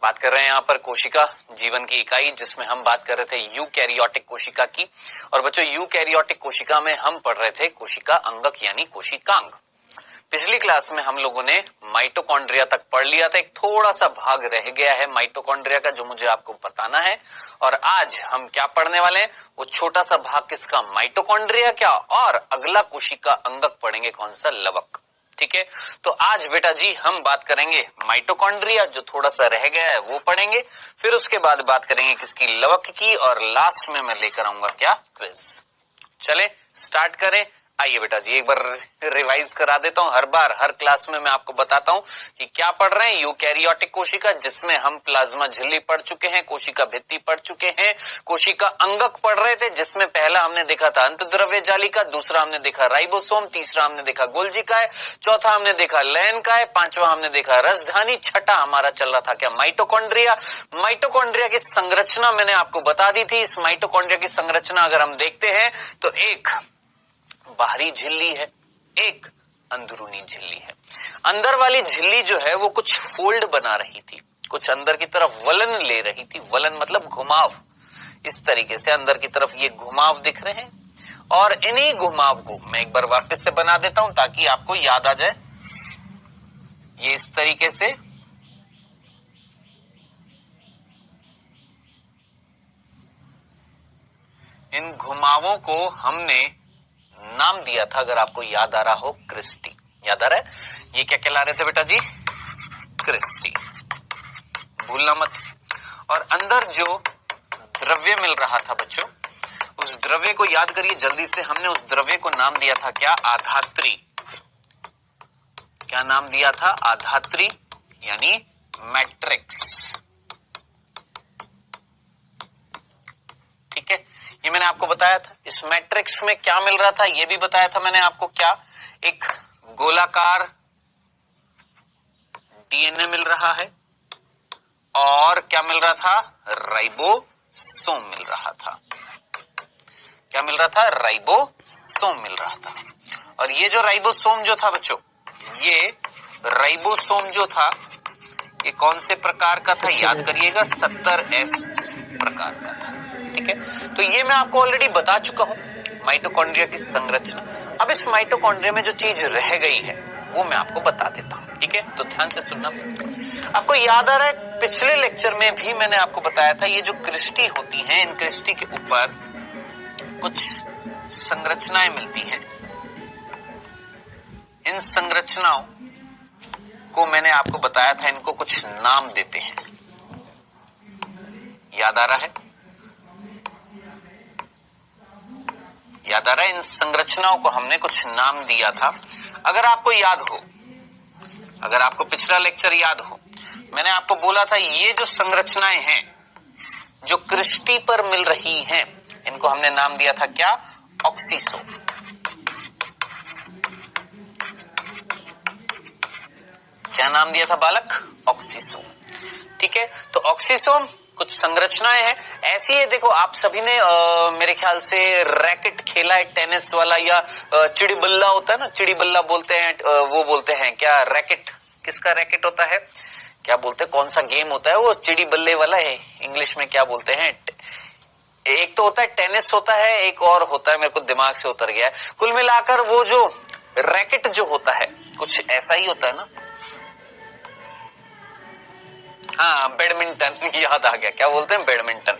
बात कर रहे हैं यहाँ पर कोशिका जीवन की इकाई, जिसमें हम बात कर रहे थे यूकैरियोटिक कोशिका की। और बच्चों यूकैरियोटिक कोशिका में हम पढ़ रहे थे कोशिका अंगक यानी कोशिकांग। पिछली क्लास में हम लोगों ने माइटोकॉन्ड्रिया तक पढ़ लिया था, एक थोड़ा सा भाग रह गया है माइटोकॉन्ड्रिया का जो मुझे आपको बताना है। और आज हम क्या पढ़ने वाले हैं, वो छोटा सा भाग किसका, माइटोकॉन्ड्रिया क्या, और अगला कोशिका अंगक पढ़ेंगे कौन सा, लवक। ठीक है, तो आज बेटा जी हम बात करेंगे माइटोकॉन्ड्रिया, जो थोड़ा सा रह गया है वो पढ़ेंगे, फिर उसके बाद बात करेंगे किसकी, लवक की, और लास्ट में मैं लेकर आऊंगा क्या, क्विज। चले स्टार्ट करें। आइए बेटा जी एक बार रिवाइज करा देता हूं। हर बार हर क्लास में मैं आपको बताता हूं कि क्या पढ़ रहे हैं, यूकैरियोटिक कोशिका जिसमें हम प्लाज्मा झिल्ली पढ़ चुके हैं, कोशिका भित्ति पढ़ चुके हैं, कोशिका अंगक पढ़ रहे थे जिसमें पहला हमने देखा था अंतद्रव्य जालिका, दूसरा हमने देखा राइबोसोम, तीसरा हमने देखा गोल्जी काय, चौथा हमने देखा लयन काय, पांचवा हमने देखा रसधानी, छठा हमारा चल रहा था क्या, माइटोकॉन्ड्रिया। माइटोकॉन्ड्रिया की संरचना मैंने आपको बता दी थी। इस माइटोकॉन्ड्रिया की संरचना अगर हम देखते हैं तो एक बाहरी झिल्ली है, एक अंदरूनी झिल्ली है। अंदर वाली झिल्ली जो है वो कुछ फोल्ड बना रही थी, कुछ अंदर की तरफ वलन ले रही थी। वलन मतलब घुमाव, इस तरीके से अंदर की तरफ ये घुमाव दिख रहे हैं। और इन्हीं घुमाव को मैं एक बार वापस से बना देता हूं ताकि आपको याद आ जाए। ये इस तरीके से इन घुमावों को हमने नाम दिया था, अगर आपको याद आ रहा हो, क्रिस्टी। याद आ रहा है, ये क्या कहला रहे थे बेटा जी, क्रिस्टी, भूलना मत। और अंदर जो द्रव्य मिल रहा था बच्चों, उस द्रव्य को याद करिए जल्दी से। हमने उस द्रव्य को नाम दिया था क्या, आधात्री। क्या नाम दिया था, आधात्री यानी मैट्रिक्स। ठीक है, ये मैंने आपको बताया था। इस मैट्रिक्स में क्या मिल रहा था ये भी बताया था मैंने आपको, क्या, एक गोलाकार डीएनए मिल रहा है, और क्या मिल रहा था, राइबोसोम मिल रहा था। क्या मिल रहा था, राइबोसोम मिल रहा था। और ये जो राइबोसोम जो था बच्चों, ये राइबोसोम जो था ये कौन से प्रकार का था, याद करिएगा, 70S प्रकार का था। ठीक है, तो ये मैं आपको ऑलरेडी बता चुका हूं माइटोकॉन्ड्रिया की संरचना। अब इस माइटोकॉन्ड्रिया में जो चीज रह गई है वो मैं आपको बता देता हूं। ठीक है, तो ध्यान से सुनना। आपको याद आ रहा है पिछले लेक्चर में भी मैंने आपको बताया था, ये जो क्रिस्टी होती हैं, इन क्रिस्टी के ऊपर कुछ संरचनाएं मिलती हैं। इन संरचनाओं को मैंने आपको बताया था, इनको कुछ नाम देते हैं। याद आ रहा है, याद आ रहा है, इन संरचनाओं को हमने कुछ नाम दिया था। अगर आपको याद हो, अगर आपको पिछला लेक्चर याद हो, मैंने आपको बोला था ये जो संरचनाएं हैं जो क्रिस्टी पर मिल रही हैं, इनको हमने नाम दिया था क्या, ऑक्सीसोम। क्या नाम दिया था बालक, ऑक्सीसोम। ठीक है, तो ऑक्सीसोम कुछ संरचनाएं हैं ऐसी है। देखो आप सभी ने मेरे ख्याल से रैकेट खेला है, टेनिस वाला, या चिड़ी बल्ला होता है ना, चिड़ी बल्ला बोलते हैं, वो बोलते हैं क्या, रैकेट, किसका रैकेट होता है, क्या बोलते हैं, कौन सा गेम होता है वो, चिड़ी बल्ले वाला है, इंग्लिश में क्या बोलते हैं, एक तो होता है टेनिस होता है, एक और होता है, मेरे को दिमाग से उतर गया है। कुल मिलाकर वो जो रैकेट जो होता है कुछ ऐसा ही होता है ना, हाँ बैडमिंटन, याद आ गया, क्या बोलते हैं, बैडमिंटन।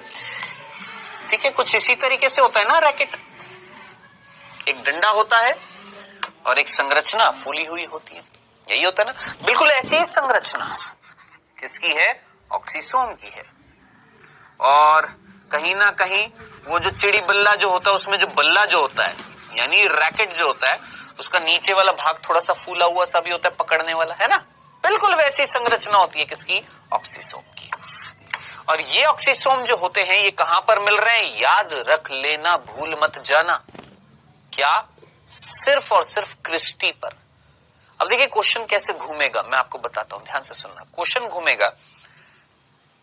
ठीक है, कुछ इसी तरीके से होता है ना रैकेट, एक डंडा होता है और एक संरचना फूली हुई होती है, यही होता है ना। बिल्कुल ऐसी ही संरचना किसकी है, ऑक्सीसोम की है। और कहीं ना कहीं वो जो चिड़ी बल्ला जो होता है, उसमें जो बल्ला जो होता है यानी रैकेट जो होता है, उसका नीचे वाला भाग थोड़ा सा फूला हुआ सा भी होता है, पकड़ने वाला, है ना। बिल्कुल वैसी संरचना होती है किसकी, ऑक्सीसोम की। और ये ऑक्सीसोम जो होते हैं ये कहां पर मिल रहे हैं, याद रख लेना, भूल मत जाना, क्या, सिर्फ और सिर्फ क्रिस्टी पर। अब देखिए क्वेश्चन कैसे घूमेगा, मैं आपको बताता हूं, ध्यान से सुनना। क्वेश्चन घूमेगा,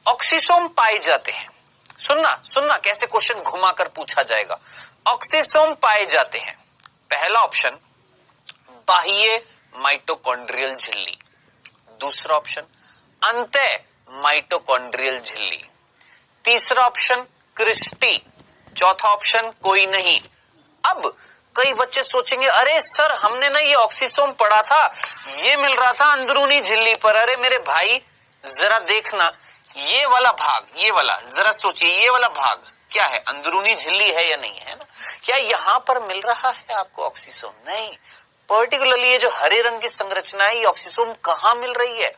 ऑक्सीसोम पाए जाते हैं, सुनना सुनना कैसे क्वेश्चन घुमाकर पूछा जाएगा। ऑक्सीसोम पाए जाते हैं, पहला ऑप्शन बाह्य माइटोकॉन्ड्रियल झिल्ली, दूसरा ऑप्शन अंतः माइटोकॉन्ड्रियल झिल्ली। तीसरा ऑप्शन क्रिस्टी, चौथा ऑप्शन कोई नहीं। अब कई बच्चे सोचेंगे अरे सर हमने ना ये ऑक्सीसोम पढ़ा था, ये मिल रहा था अंदरूनी झिल्ली पर। अरे मेरे भाई जरा देखना ये वाला भाग, ये वाला जरा सोचिए, ये वाला भाग क्या है, अंदरूनी झिल्ली है या नहीं है ना? क्या यहां पर मिल रहा है आपको ऑक्सीसोम? नहीं। पर्टिकुलरली ये जो हरे रंग की संरचना है, ये ऑक्सीसोम कहां मिल रही है?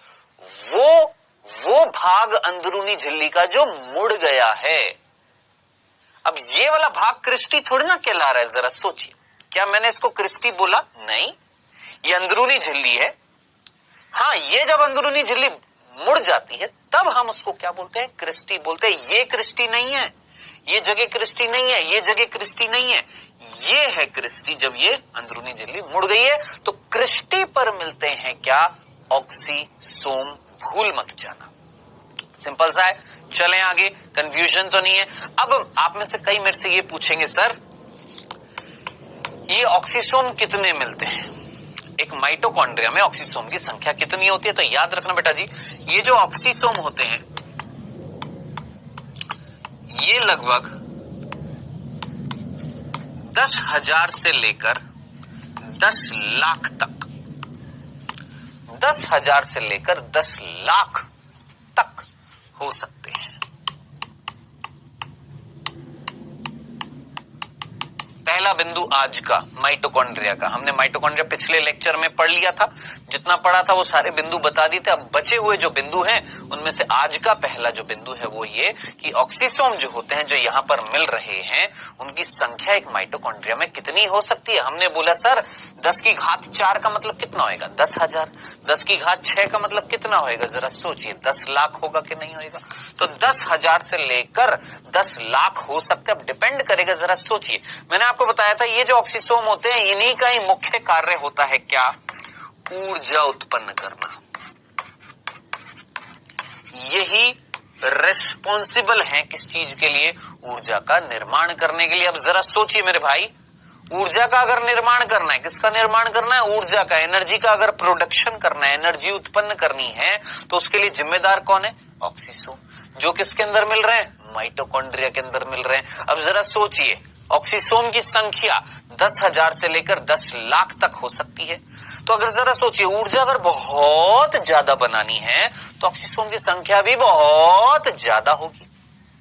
वो भाग अंदरूनी झिल्ली का जो मुड़ गया है। अब ये वाला भाग क्रिस्टी थोड़ी ना कहला रहा है, जरा सोचिए। क्या मैंने इसको क्रिस्टी बोला? नहीं, ये अंदरूनी झिल्ली है। हाँ, ये जब अंदरूनी झिल्ली मुड़ जाती है तब हम उसको क्या बोलते हैं? क्रिस्टी बोलते हैं। ये क्रिस्टी नहीं है, ये जगह क्रिस्टी नहीं है, ये जगह क्रिस्टी नहीं है, ये है क्रिस्टी। जब ये अंदरूनी झिल्ली मुड़ गई है तो क्रिस्टी पर मिलते हैं क्या? ऑक्सीसोम। भूल मत जाना, सिंपल सा है। चलें आगे, कंफ्यूजन तो नहीं है। अब आप में से कई मेरे से ये पूछेंगे सर ये ऑक्सीसोम कितने मिलते हैं? एक माइटोकॉन्ड्रिया में ऑक्सीसोम की संख्या कितनी होती है? तो याद रखना बेटा जी, ये जो ऑक्सीसोम होते हैं ये लगभग 10,000 से लेकर 10 लाख तक, 10,000 से लेकर 10 लाख तक हो सकते हैं। पहला बिंदु आज का माइटोकॉन्ड्रिया का, हमने माइटोकॉन्ड्रिया पिछले लेक्चर में पढ़ लिया था, जितना पढ़ा था वो सारे बिंदु बता दिए थे। अब बचे हुए जो बिंदु हैं उनमें से आज का पहला जो बिंदु है वो ये कि ऑक्सीसोम जो होते हैं जो यहां पर मिल रहे हैं उनकी संख्या एक माइटोकॉन्ड्रिया में कितनी हो सकती है? हमने बोला सर 10 की घात 4 का मतलब कितना होएगा? 10,000। 10 की घात 6 का मतलब कितना होएगा? जरा सोचिए, 10 लाख होगा कि नहीं होएगा? तो 10,000 से लेकर 10 लाख हो सकते हैं। अब डिपेंड करेगा, जरा सोचिए। मैंने आपको बताया था ये जो ऑक्सीसोम होते हैं इन्हीं का ही मुख्य कार्य होता है क्या? ऊर्जा उत्पन्न करना। यही रिस्पॉन्सिबल है किस चीज के लिए? ऊर्जा का निर्माण करने के लिए। अब जरा सोचिए मेरे भाई, ऊर्जा का अगर निर्माण करना है, किसका निर्माण करना है? ऊर्जा का, एनर्जी का अगर प्रोडक्शन करना है, एनर्जी उत्पन्न करनी है तो उसके लिए जिम्मेदार कौन है? ऑक्सीसोम, जो किसके अंदर मिल रहे हैं? माइटोकॉन्ड्रिया के अंदर मिल रहे हैं। अब जरा सोचिए, ऑक्सीसोम की संख्या 10,000 से लेकर 10 लाख तक हो सकती है। तो अगर जरा सोचिए, ऊर्जा अगर बहुत ज्यादा बनानी है तो ऑक्सीसोम की संख्या भी बहुत ज्यादा होगी,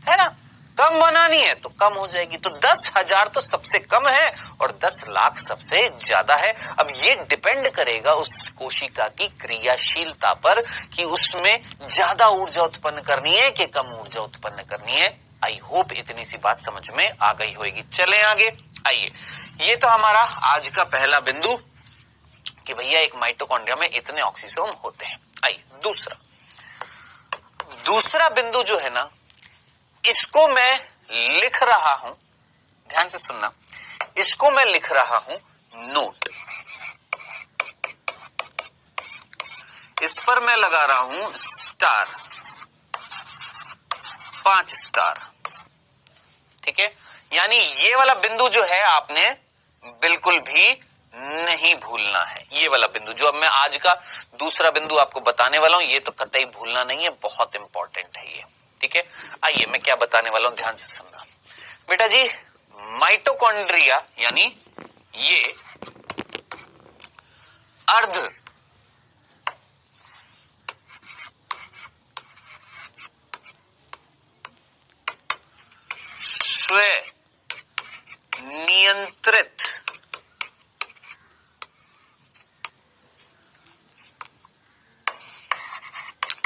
है ना? कम बनानी है तो कम हो जाएगी। तो 10,000 तो सबसे कम है और 10 लाख सबसे ज्यादा है। अब ये डिपेंड करेगा उस कोशिका की क्रियाशीलता पर कि उसमें ज्यादा ऊर्जा उत्पन्न करनी है कि कम ऊर्जा उत्पन्न करनी है। आई होप इतनी सी बात समझ में आ गई होगी। चलें आगे। आइए, ये तो हमारा आज का पहला बिंदु कि भैया एक माइटोकॉन्ड्रिया में इतने ऑक्सीसोम होते हैं। आइए दूसरा बिंदु जो है ना, इसको मैं लिख रहा हूं, ध्यान से सुनना, इसको मैं लिख रहा हूं नोट। इस पर मैं लगा रहा हूं स्टार, 5 स्टार। ठीक है, यानी ये वाला बिंदु जो है आपने बिल्कुल भी नहीं भूलना है। ये वाला बिंदु जो अब मैं आज का दूसरा बिंदु आपको बताने वाला हूं, ये तो कतई भूलना नहीं है, बहुत इंपॉर्टेंट है ये। ठीक है, आइए मैं क्या बताने वाला हूं, ध्यान से सुनना बेटा जी। माइटोकॉन्ड्रिया यानी ये अर्ध स्वयं नियंत्रित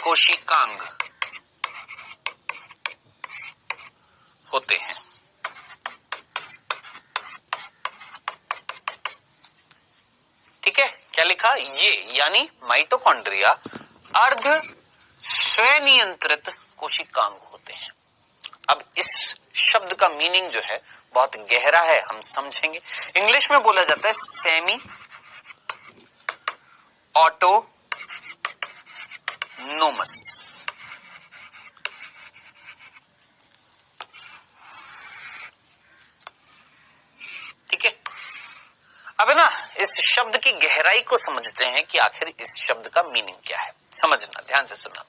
कोशिकांग होते हैं। ठीक है, क्या लिखा? ये यानी माइटोकॉन्ड्रिया अर्ध स्वनियंत्रित कोशिकांग होते हैं। अब इस शब्द का मीनिंग जो है बहुत गहरा है, हम समझेंगे। इंग्लिश में बोला जाता है सेमी ऑटोनोमस। ठीक है, अब है ना, इस शब्द की गहराई को समझते हैं कि आखिर इस शब्द का मीनिंग क्या है। समझना, ध्यान से सुनना।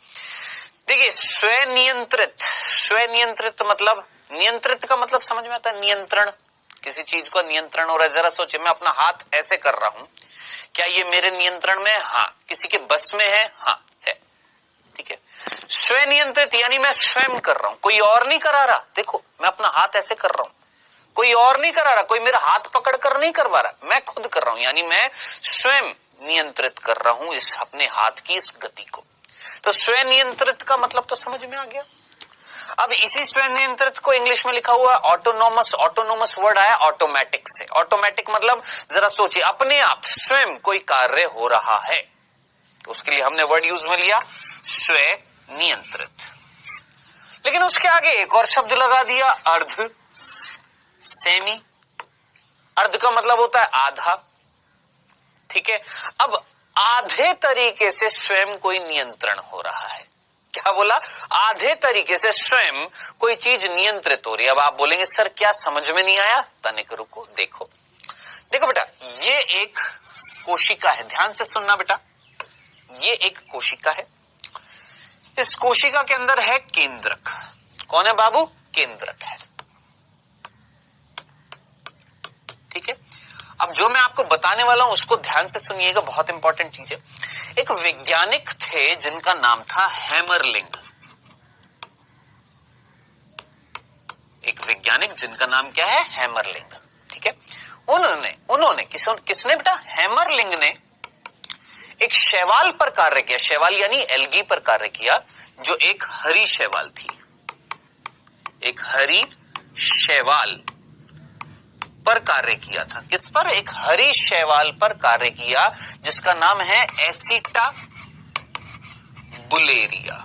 देखिए, स्वनियंत्रित मतलब, नियंत्रित का मतलब समझ में आता है, नियंत्रण, किसी चीज को नियंत्रण हो रहा है। जरा सोचिए, मैं अपना हाथ ऐसे कर रहा हूं, क्या ये मेरे नियंत्रण में है? हाँ। किसी के बस में है? हाँ है। ठीक है। स्वनियंत्रित यानी मैं स्वयं कर रहा हूं, कोई और नहीं करा रहा। देखो मैं अपना हाथ ऐसे कर रहा हूं, कोई और नहीं करा रहा, कोई मेरा हाथ पकड़ कर नहीं करवा रहा, मैं खुद कर रहा हूं, यानी मैं स्वयं नियंत्रित कर रहा हूं इस अपने हाथ की इस गति को। तो स्वनियंत्रित का मतलब तो समझ में आ गया। अब इसी स्वनियंत्रित को इंग्लिश में लिखा हुआ ऑटोनोमस, ऑटोनोमस वर्ड आया ऑटोमेटिक से। ऑटोमेटिक मतलब जरा सोचिए, अपने आप स्वयं कोई कार्य हो रहा है, तो उसके लिए हमने वर्ड यूज में लिया स्वनियंत्रित। लेकिन उसके आगे एक और शब्द लगा दिया, अर्ध, सेमी। अर्ध का मतलब होता है आधा। ठीक है। अब आधे तरीके से स्वयं कोई नियंत्रण हो रहा है। क्या बोला? आधे तरीके से स्वयं कोई चीज नियंत्रित हो रही है। अब आप बोलेंगे सर क्या समझ में नहीं आया? तनिक रुको, देखो देखो बेटा, ये एक कोशिका है, ध्यान से सुनना बेटा। ये एक कोशिका है, इस कोशिका के अंदर है केंद्रक। कौन है बाबू? केंद्रक है। ठीक है। अब जो मैं आपको बताने वाला हूं उसको ध्यान से सुनिएगा, बहुत इंपॉर्टेंट चीज है। एक वैज्ञानिक थे जिनका नाम था हैमरलिंग। एक वैज्ञानिक जिनका नाम क्या है? हैमरलिंग। ठीक है। उन्होंने किसने बेटा? हैमरलिंग ने एक शैवाल पर कार्य किया। शैवाल यानी एल्गी पर कार्य किया, जो एक हरी शैवाल थी। एक हरी शैवाल पर कार्य किया था। किस पर? एक हरी शैवाल पर कार्य किया जिसका नाम है एसिटा बुलेरिया।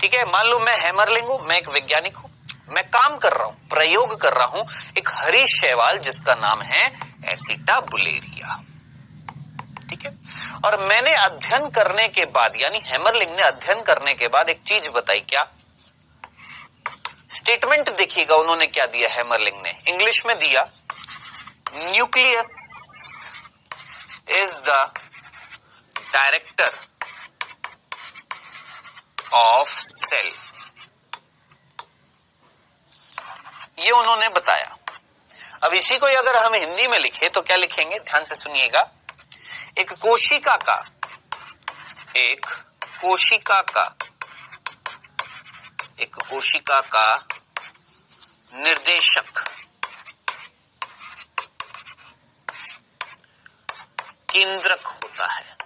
ठीक है। मान लो मैं हैमरलिंग हूं, मैं एक वैज्ञानिक हूं, मैं काम कर रहा हूं, प्रयोग कर रहा हूं एक हरी शैवाल जिसका नाम है एसिटा बुलेरिया। ठीक है। और मैंने अध्ययन करने के बाद, यानी हैमरलिंग ने अध्ययन करने के बाद एक चीज बताई। क्या? स्टेटमेंट देखिएगा उन्होंने क्या दिया हैमरलिंग ने, इंग्लिश में दिया, nucleus is the director of cell. ये उन्होंने बताया। अब इसी को अगर हम हिंदी में लिखे तो क्या लिखेंगे? ध्यान से सुनिएगा। एक कोशिका का निर्देशक केंद्रक होता है।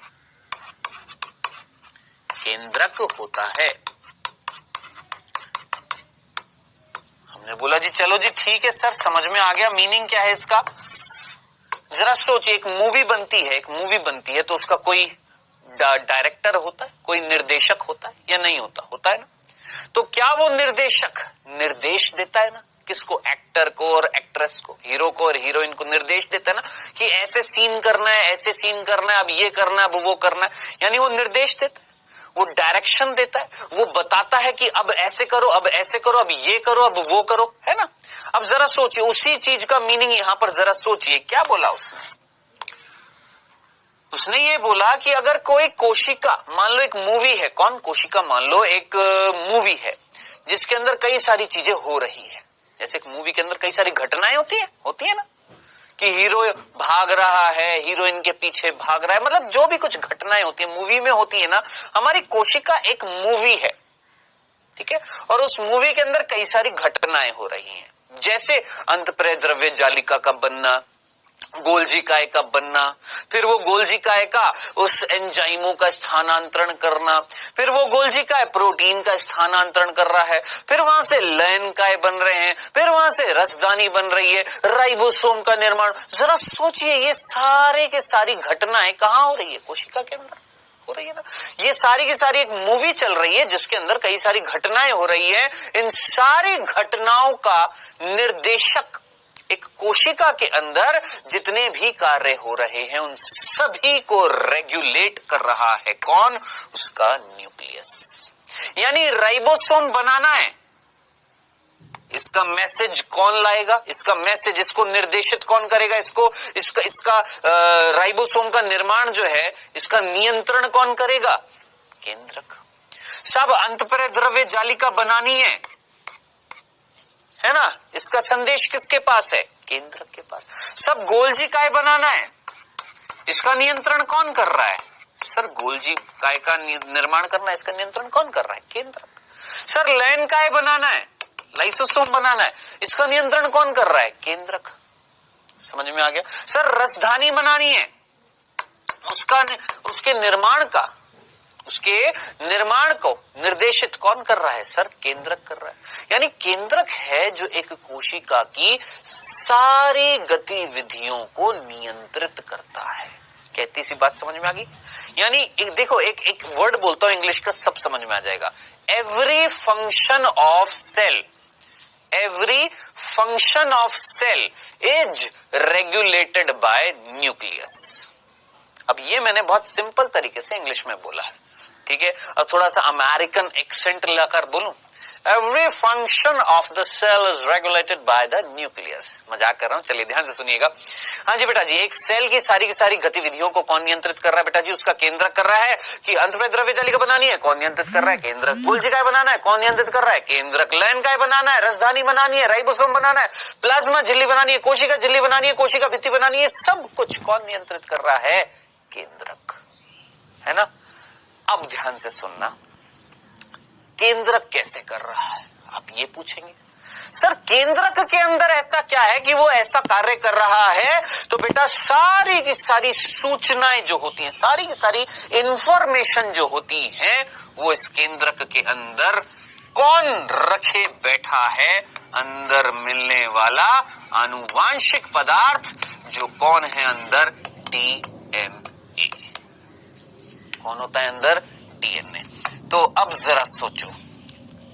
केंद्रक होता है। हमने बोला जी चलो जी ठीक है सर, समझ में आ गया, मीनिंग क्या है इसका? जरा सोचिए, एक मूवी बनती है तो उसका कोई डायरेक्टर होता है, कोई निर्देशक होता है या नहीं होता? होता है ना। तो क्या वो निर्देशक निर्देश देता है ना, किसको? एक्टर को और एक्ट्रेस को, हीरो को और हीरोइन को निर्देश देता है ना, कि ऐसे सीन करना है, ऐसे सीन करना है, अब ये करना है, अब वो करना है, यानी वो निर्देश देता है, वो डायरेक्शन देता है, वो बताता है कि अब ऐसे करो, अब ऐसे करो, अब ये करो, अब वो करो, है ना। अब जरा सोचिए, उसी चीज का मीनिंग यहां पर जरा सोचिए, क्या बोला उसने ये बोला कि अगर कोई कोशिका, मान लो एक मूवी है, कौन? कोशिका। मान लो एक मूवी है जिसके अंदर कई सारी चीजें हो रही है, जैसे एक मूवी के अंदर कई सारी घटनाएं होती है ना, कि हीरो भाग रहा है, हीरोइन के पीछे भाग रहा है, मतलब जो भी कुछ घटनाएं होती है मूवी में होती है ना। हमारी कोशिका एक मूवी है, ठीक है, और उस मूवी के अंदर कई सारी घटनाएं हो रही हैं, जैसे अंतःप्रेय द्रव्य जालिका का बनना, गोल्जिकाए का बनना, फिर वो गोल्जिकाए का उस एंजाइमों का स्थानांतरण करना, फिर वो गोल्जिकाए प्रोटीन का स्थानांतरण कर रहा है, फिर वहां से लयनकाय बन रहे हैं, फिर वहां से रसदानी बन रही है, राइबोसोम का निर्माण। जरा सोचिए, ये सारे के सारी घटनाएं कहाँ हो रही है? कोशिका के अंदर हो रही है ना। ये सारी की सारी एक मूवी चल रही है जिसके अंदर कई सारी घटनाएं हो रही है। इन सारी घटनाओं का निर्देशक एक कोशिका के अंदर जितने भी कार्य हो रहे हैं उन सभी को रेगुलेट कर रहा है। कौन? उसका न्यूक्लियस। यानी राइबोसोम बनाना है, इसका मैसेज कौन लाएगा, इसका मैसेज, इसको निर्देशित कौन करेगा, इसका राइबोसोम का निर्माण जो है, इसका नियंत्रण कौन करेगा, केंद्रक। सब अंतःप्रेरक द्रव्य जालिका बनानी है ना, इसका संदेश किसके पास है, केंद्रक के पास। सब गोल्जी काय बनाना है, इसका नियंत्रण कौन कर रहा है, सर गोल्जी काय का निर्माण करना है, इसका नियंत्रण कौन कर रहा है, केंद्रक। सर लैन काय बनाना है, लाइसोसोम बनाना है, इसका नियंत्रण कौन कर रहा है, केंद्रक। समझ में आ गया। सर रसधानी बनानी है, उसके निर्माण को निर्देशित कौन कर रहा है, सर केंद्रक कर रहा है। यानी केंद्रक है जो एक कोशिका की सारी गतिविधियों को नियंत्रित करता है। कहती सी बात समझ में आ गई। यानी देखो एक वर्ड बोलता हूं इंग्लिश का, सब समझ में आ जाएगा। Every function of cell is regulated by nucleus. अब ये मैंने बहुत सिंपल तरीके से इंग्लिश में बोला है, ठीक है। अब थोड़ा सा अमेरिकन एक्सेंट लाकर बोलूं, every function of the cell is regulated by the nucleus. मजाक कर रहा हूं, चलिए ध्यान से सुनिएगा। हाँ जी बेटा जी, एक सेल की सारी गतिविधियों को कौन नियंत्रित कर रहा है बेटा जी, उसका केंद्रक कर रहा है। कि अंतःप्रेरक द्रव्य जालिका बनानी है, कौन नियंत्रित कर रहा है, केंद्रक। गोल्जी काय बनाना है, कौन नियंत्रित कर रहा है, केंद्रक। लैन काय बनाना है, रसधानी बनानी है, राइबोसोम बनाना है, प्लाज्मा झिल्ली बनानी है, कोशिका झिल्ली बनानी है, कोशिका भित्ति बनानी है, सब कुछ कौन नियंत्रित कर रहा है, केंद्रक, है ना। अब ध्यान से सुनना, केंद्रक कैसे कर रहा है, आप ये पूछेंगे। सर केंद्रक के अंदर ऐसा क्या है कि वो ऐसा कार्य कर रहा है, तो बेटा सारी की सारी सूचनाएं जो होती हैं, सारी की सारी इंफॉर्मेशन जो होती है, वो इस केंद्रक के अंदर कौन रखे बैठा है, अंदर मिलने वाला आनुवांशिक पदार्थ जो कौन है अंदर, डीएनए। कौन होता है अंदर, डीएनए। तो अब जरा सोचो,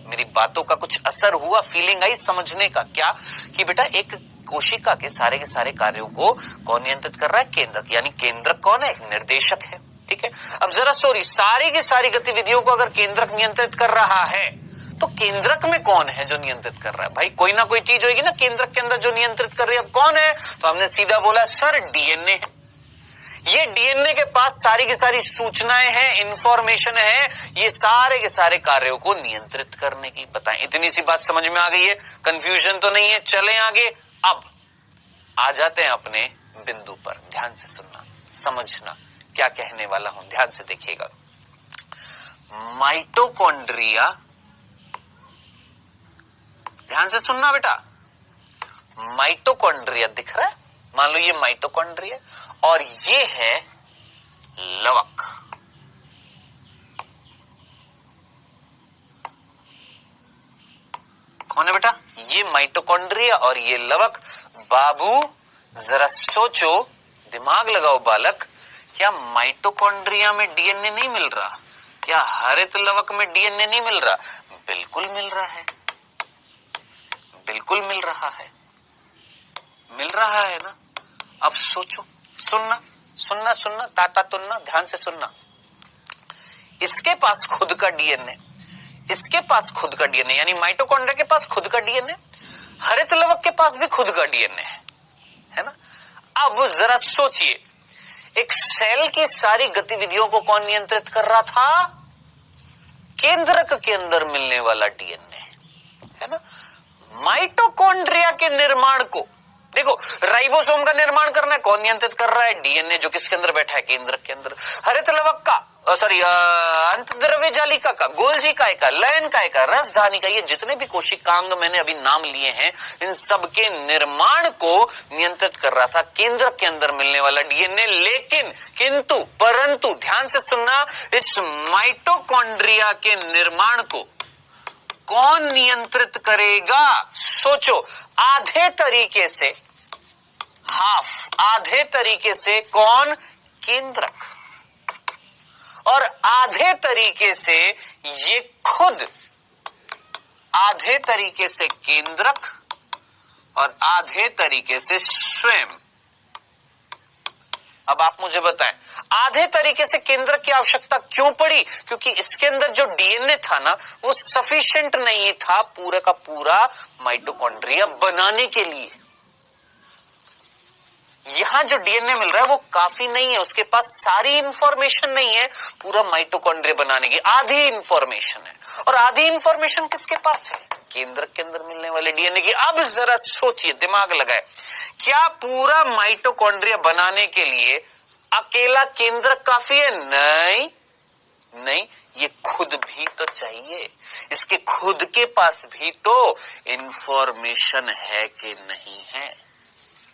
मेरी बातों का कुछ असर हुआ, फीलिंग आई समझने का, क्या कि बेटा एक कोशिका के सारे कार्यों को कौन नियंत्रित कर रहा है, केंद्रक। यानी केंद्रक कौन है, एक निर्देशक है, ठीक है। अब जरा सारी की सारी गतिविधियों को अगर केंद्रक नियंत्रित कर रहा है, तो केंद्रक में कौन है जो नियंत्रित कर रहा है, भाई कोई ना कोई चीज होगी ना केंद्रक के अंदर जो नियंत्रित कर रही है। अब कौन है, तो हमने सीधा बोला सर डीएनए है। ये डीएनए के पास सारी की सारी सूचनाएं हैं, इंफॉर्मेशन है, ये सारे के सारे कार्यों को नियंत्रित करने की। बताएं, इतनी सी बात समझ में आ गई है, कंफ्यूजन तो नहीं है। चलें आगे, अब आ जाते हैं अपने बिंदु पर। ध्यान से सुनना, समझना क्या कहने वाला हूं, ध्यान से देखिएगा। माइटोकॉन्ड्रिया, ध्यान से सुनना बेटा, माइटोकॉन्ड्रिया दिख रहा है, मान लो ये माइटोकॉन्ड्रिया और ये है लवक। कौन है बेटा, ये माइटोकॉन्ड्रिया और ये लवक। बाबू जरा सोचो, दिमाग लगाओ बालक, क्या माइटोकॉन्ड्रिया में डीएनए नहीं मिल रहा, क्या हरित लवक में डीएनए नहीं मिल रहा, बिल्कुल मिल रहा है, बिल्कुल मिल रहा है, मिल रहा है ना। अब सोचो, सुनना सुनना सुनना, ताता तुनना, ध्यान से सुनना। इसके पास खुद का डीएनए, इसके पास खुद का डीएनए, यानी माइटोकॉन्ड्रिया के पास खुद का डीएनए, हरित लवक के पास भी खुद का डीएनए है ना। अब जरा सोचिए, एक सेल की सारी गतिविधियों को कौन नियंत्रित कर रहा था, केंद्रक के अंदर मिलने वाला डीएनए, है ना। माइटोकॉन्ड्रिया के निर्माण को देखो, राइबोसोम का निर्माण करना है, कौन नियंत्रित कर रहा है, डीएनए, जो किसके अंदर बैठा है, केंद्रक के अंदर। हरित लवक का, अंतःद्रव्य जालिका का, गोल्जी काय का, लयन काय का, रसधानी का, ये जितने भी कोशिकांग मैंने अभी नाम लिए हैं, इन सब के निर्माण को नियंत्रित कर रहा था केंद्रक के अंदर मिलने वाला डीएनए। लेकिन किंतु परंतु ध्यान से सुनना, इस माइटोकॉन्ड्रिया के निर्माण को कौन नियंत्रित करेगा, सोचो। आधे तरीके से, आधे तरीके से कौन, केंद्रक, और आधे तरीके से ये खुद, आधे तरीके से केंद्रक और आधे तरीके से स्वयं अब आप मुझे बताएं, आधे तरीके से केंद्रक की आवश्यकता क्यों पड़ी? क्योंकि इसके अंदर जो डीएनए था ना, वो सफिशिएंट नहीं था पूरा का पूरा माइटोकॉन्ड्रिया बनाने के लिए। यहां जो डीएनए मिल रहा है वो काफी नहीं है, उसके पास सारी इंफॉर्मेशन नहीं है पूरा माइटोकॉन्ड्रिया बनाने की, आधी इंफॉर्मेशन है। और आधी इंफॉर्मेशन किसके पास है? केंद्रक के अंदर मिलने वाले डीएनए की। अब जरा सोचिए, दिमाग लगाए, क्या पूरा माइटोकॉन्ड्रिया बनाने के लिए अकेला केंद्रक काफी है? नहीं नहीं, ये खुद भी तो चाहिए, इसके खुद के पास भी तो इंफॉर्मेशन है कि नहीं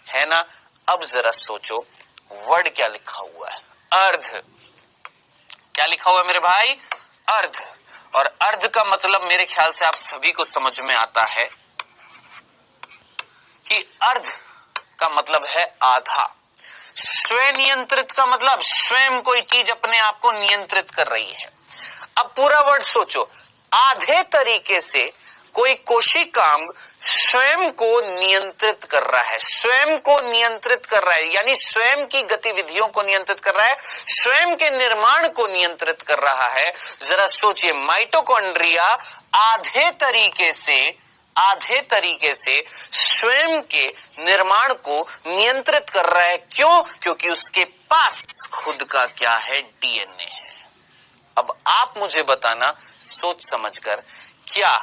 है ना? अब जरा सोचो, वर्ड क्या लिखा हुआ है? अर्ध। क्या लिखा हुआ है मेरे भाई? अर्ध। और अर्ध का मतलब मेरे ख्याल से आप सभी को समझ में आता है कि अर्ध का मतलब है आधा। स्वनियंत्रित का मतलब स्वयं कोई चीज अपने आप को नियंत्रित कर रही है। अब पूरा वर्ड सोचो, आधे तरीके से कोई कोशिकांग स्वयं को नियंत्रित कर रहा है, स्वयं को नियंत्रित कर रहा है, यानी स्वयं की गतिविधियों को नियंत्रित कर रहा है, स्वयं के निर्माण को नियंत्रित कर रहा है। जरा सोचिए, माइटोकॉन्ड्रिया आधे तरीके से स्वयं के निर्माण को नियंत्रित कर रहा है। क्यों? क्योंकि उसके पास खुद का क्या है? डीएनए है। अब आप मुझे बताना सोच समझकर, क्या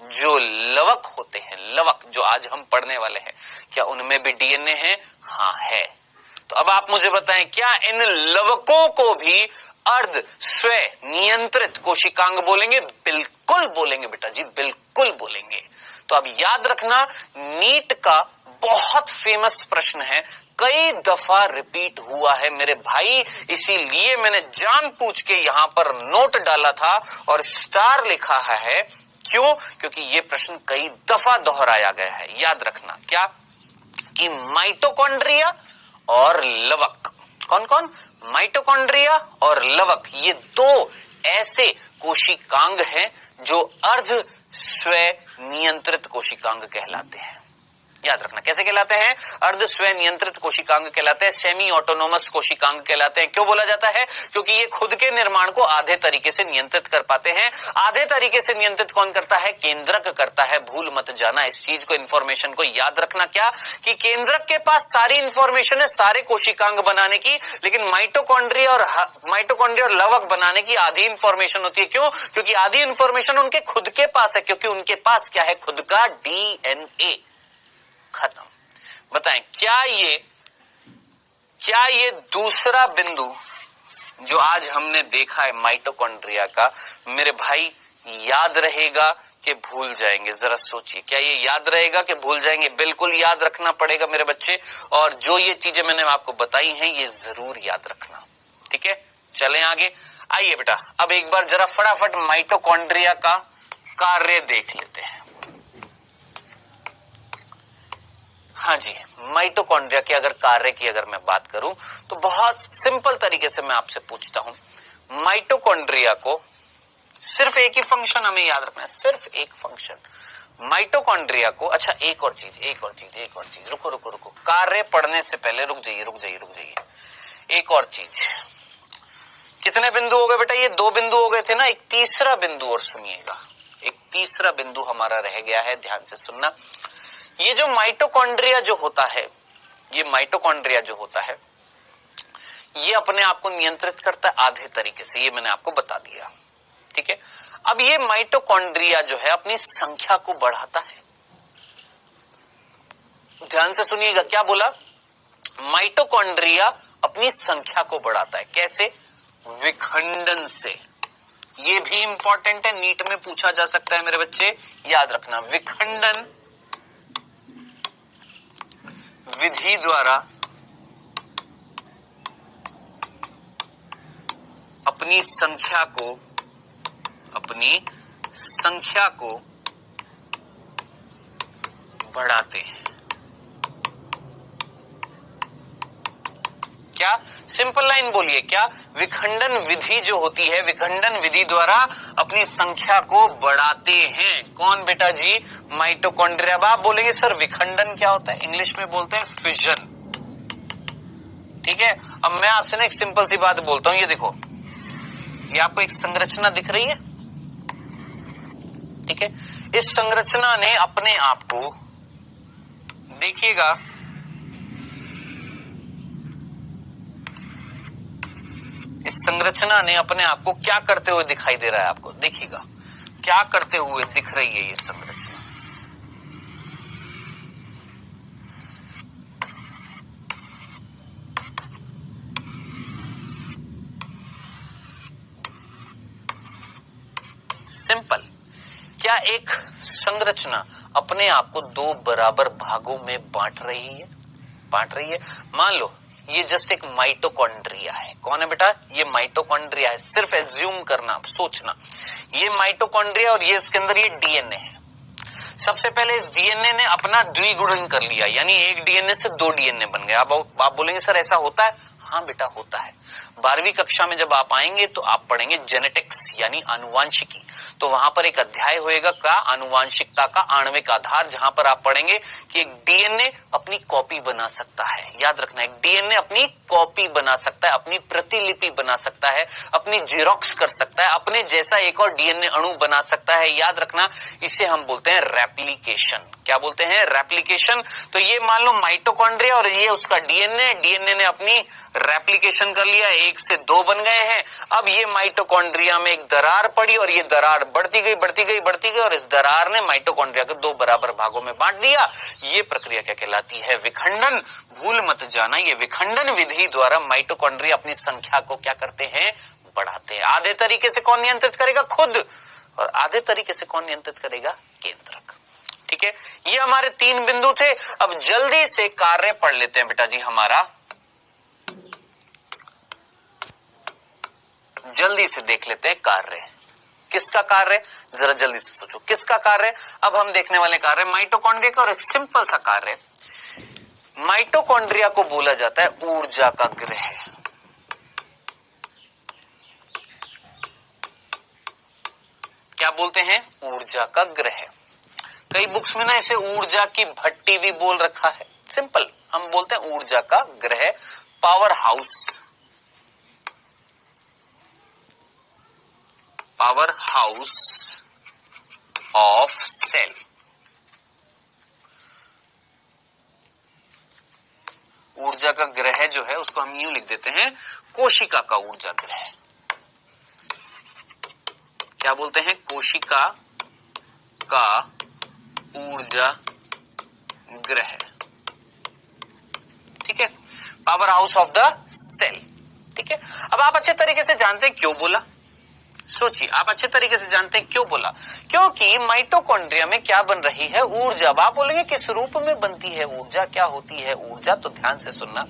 जो लवक होते हैं, लवक जो आज हम पढ़ने वाले हैं, क्या उनमें भी डीएनए है? हाँ है। तो अब आप मुझे बताएं, क्या इन लवकों को भी अर्ध स्व नियंत्रित कोशिकांग बोलेंगे? बिल्कुल बोलेंगे बेटा जी, बिल्कुल बोलेंगे। तो अब याद रखना, नीट का बहुत फेमस प्रश्न है, कई दफा रिपीट हुआ है मेरे भाई, इसीलिए मैंने जानबूझ के यहां पर नोट डाला था और स्टार लिखा है। क्यों? क्योंकि ये प्रश्न कई दफा दोहराया गया है। याद रखना क्या कि माइटोकॉन्ड्रिया और लवक, कौन कौन? माइटोकॉन्ड्रिया और लवक, ये दो ऐसे कोशिकांग हैं जो अर्ध स्व नियंत्रित कोशिकांग कहलाते हैं। याद रखना, कैसे कहलाते हैं? अर्ध स्व नियंत्रित कोशिकांग कहलाते हैं, सेमी ऑटोनोमस कोशिकांग कहलाते हैं। क्यों बोला जाता है? क्योंकि ये खुद के निर्माण को आधे तरीके से नियंत्रित कर पाते हैं। आधे तरीके से नियंत्रित कौन करता है? केंद्रक करता है। भूल मत जाना इस चीज को, इंफॉर्मेशन को याद रखना क्या कि केंद्रक के पास सारी इंफॉर्मेशन है सारे कोशिकांग बनाने की, लेकिन माइटोकॉन्ड्रिया और लवक बनाने की आधी इंफॉर्मेशन होती है। क्यों? क्योंकि आधी इंफॉर्मेशन उनके खुद के पास है, क्योंकि उनके पास क्या है? खुद का डीएनए। खत्म। बताएं, क्या ये दूसरा बिंदु जो आज हमने देखा है माइटोकॉन्ड्रिया का, मेरे भाई याद रहेगा कि भूल जाएंगे? जरा सोचिए, क्या ये याद रहेगा कि भूल जाएंगे? बिल्कुल याद रखना पड़ेगा मेरे बच्चे, और जो ये चीजें मैंने आपको बताई हैं ये जरूर याद रखना, ठीक है? चलें आगे। आइए बेटा, अब एक बार जरा फटाफट माइटोकॉन्ड्रिया का कार्य देख लेते हैं। हाँ जी, माइटोकॉन्ड्रिया के अगर कार्य की अगर मैं बात करूं तो बहुत सिंपल तरीके से मैं आपसे पूछता हूं, माइटोकॉन्ड्रिया को सिर्फ एक ही फंक्शन हमें याद रखना है, सिर्फ एक फंक्शन माइटोकॉन्ड्रिया को। अच्छा, एक और चीज, रुको, कार्य पढ़ने से पहले रुक जाइए। एक और चीज, कितने बिंदु हो गए बेटा? ये 2 बिंदु हो गए थे ना, एक तीसरा बिंदु और सुनिएगा। एक तीसरा बिंदु हमारा रह गया है, ध्यान से सुनना। ये जो माइटोकॉन्ड्रिया जो होता है, ये अपने आप को नियंत्रित करता है आधे तरीके से, ये मैंने आपको बता दिया, ठीक है? अब ये माइटोकॉन्ड्रिया जो है अपनी संख्या को बढ़ाता है। ध्यान से सुनिएगा, क्या बोला? माइटोकॉन्ड्रिया अपनी संख्या को बढ़ाता है। कैसे? विखंडन से। ये भी इंपॉर्टेंट है, नीट में पूछा जा सकता है मेरे बच्चे, याद रखना। विखंडन विधि द्वारा अपनी संख्या को बढ़ाते हैं। क्या? सिंपल लाइन बोलिए, क्या? विखंडन विधि जो होती है, विखंडन विधि द्वारा अपनी संख्या को बढ़ाते हैं। कौन बेटा जी? माइटोकॉन्ड्रिया। आप बोलेंगे सर विखंडन क्या होता है? इंग्लिश में बोलते हैं फिजन। ठीक है, अब मैं आपसे ना एक सिंपल सी बात बोलता हूं, ये देखो, ये आपको एक संरचना दिख रही है, ठीक है, इस संरचना ने अपने आप को, देखिएगा, इस संरचना ने अपने आप को क्या करते हुए दिखाई दे रहा है, आपको देखिएगा क्या करते हुए दिख रही है ये संरचना। सिंपल, क्या एक संरचना अपने आप को दो बराबर भागों में बांट रही है? मान लो ये जस्ट एक माइटोकॉन्ड्रिया है। कौन है बेटा? ये माइटोकॉन्ड्रिया है। सिर्फ एज्यूम करना, सोचना, ये माइटोकॉन्ड्रिया और ये इसके अंदर ये डीएनए है। सबसे पहले इस डीएनए ने अपना द्विगुणन कर लिया, यानी एक डीएनए से दो डीएनए बन गए। अब आप बोलेंगे सर ऐसा होता है? हाँ बेटा होता है। 12वीं कक्षा में जब आप आएंगे तो आप पढ़ेंगे जेनेटिक्स यानी आनुवांशिकी, तो वहां पर एक अध्याय होएगा का आनुवांशिकता का आणविक आधार, जहां पर आप पढ़ेंगे कि एक डीएनए अपनी कॉपी बना सकता है। याद रखना, एक डीएनए अपनी कॉपी बना सकता है, अपनी प्रतिलिपि बना सकता है, अपनी जेरोक्स कर सकता है, अपने जैसा एक और डीएनए अणु बना सकता है। याद रखना, इसे हम बोलते हैं रेप्लिकेशन। क्या बोलते हैं? रेप्लिकेशन। तो ये मान लो माइटोकॉन्ड्रिया और ये उसका डीएनए, डीएनए ने अपनी रेप्लिकेशन कर लिया, एक से दो बन गए हैं। अब ये माइटोकॉन्ड्रिया में एक दरार पड़ी और ये दरार बढ़ती गई और इस दरार ने माइटोकॉन्ड्रिया को दो बराबर भागों में बांट दिया। ये प्रक्रिया क्या कहलाती है? विखंडन। भूल मत जाना, ये विखंडन विधि द्वारा माइटोकॉन्ड्रिया अपनी संख्या को क्या करते हैं? बढ़ाते हैं। आधे तरीके से कौन नियंत्रित करेगा? खुद। और आधे तरीके से कौन नियंत्रित करेगा? केंद्रक। ठीक है, ये हमारे 3 बिंदु थे। अब जल्दी से कार्य पढ़ लेते हैं बेटा जी हमारा, जल्दी से देख लेते हैं कार्य। किसका कार्य? जरा जल्दी से सोचो, किसका कार्य? अब हम देखने वाले कार्य माइटोकॉन्ड्रिया का, और एक सिंपल सा कार्य। माइटोकॉन्ड्रिया को बोला जाता है ऊर्जा का गृह। क्या बोलते हैं? ऊर्जा का गृह। कई बुक्स में ना इसे ऊर्जा की भट्टी भी बोल रखा है। सिंपल, हम बोलते हैं ऊर्जा का गृह, power house. Power house of cell. ऊर्जा का गृह जो है उसको हम यूं लिख देते हैं कोशिका का ऊर्जा गृह। क्या बोलते हैं? कोशिका का ऊर्जा गृह। ठीक है, power house of the cell. ठीक है, अब आप अच्छे तरीके से जानते हैं क्यों बोला। सोचिए, आप अच्छे तरीके से जानते हैं क्यों बोला। क्योंकि माइटोकॉन्ड्रिया में क्या बन रही है? ऊर्जा। आप बोलेंगे किस रूप में बनती है ऊर्जा, क्या होती है ऊर्जा? तो ध्यान से सुनना,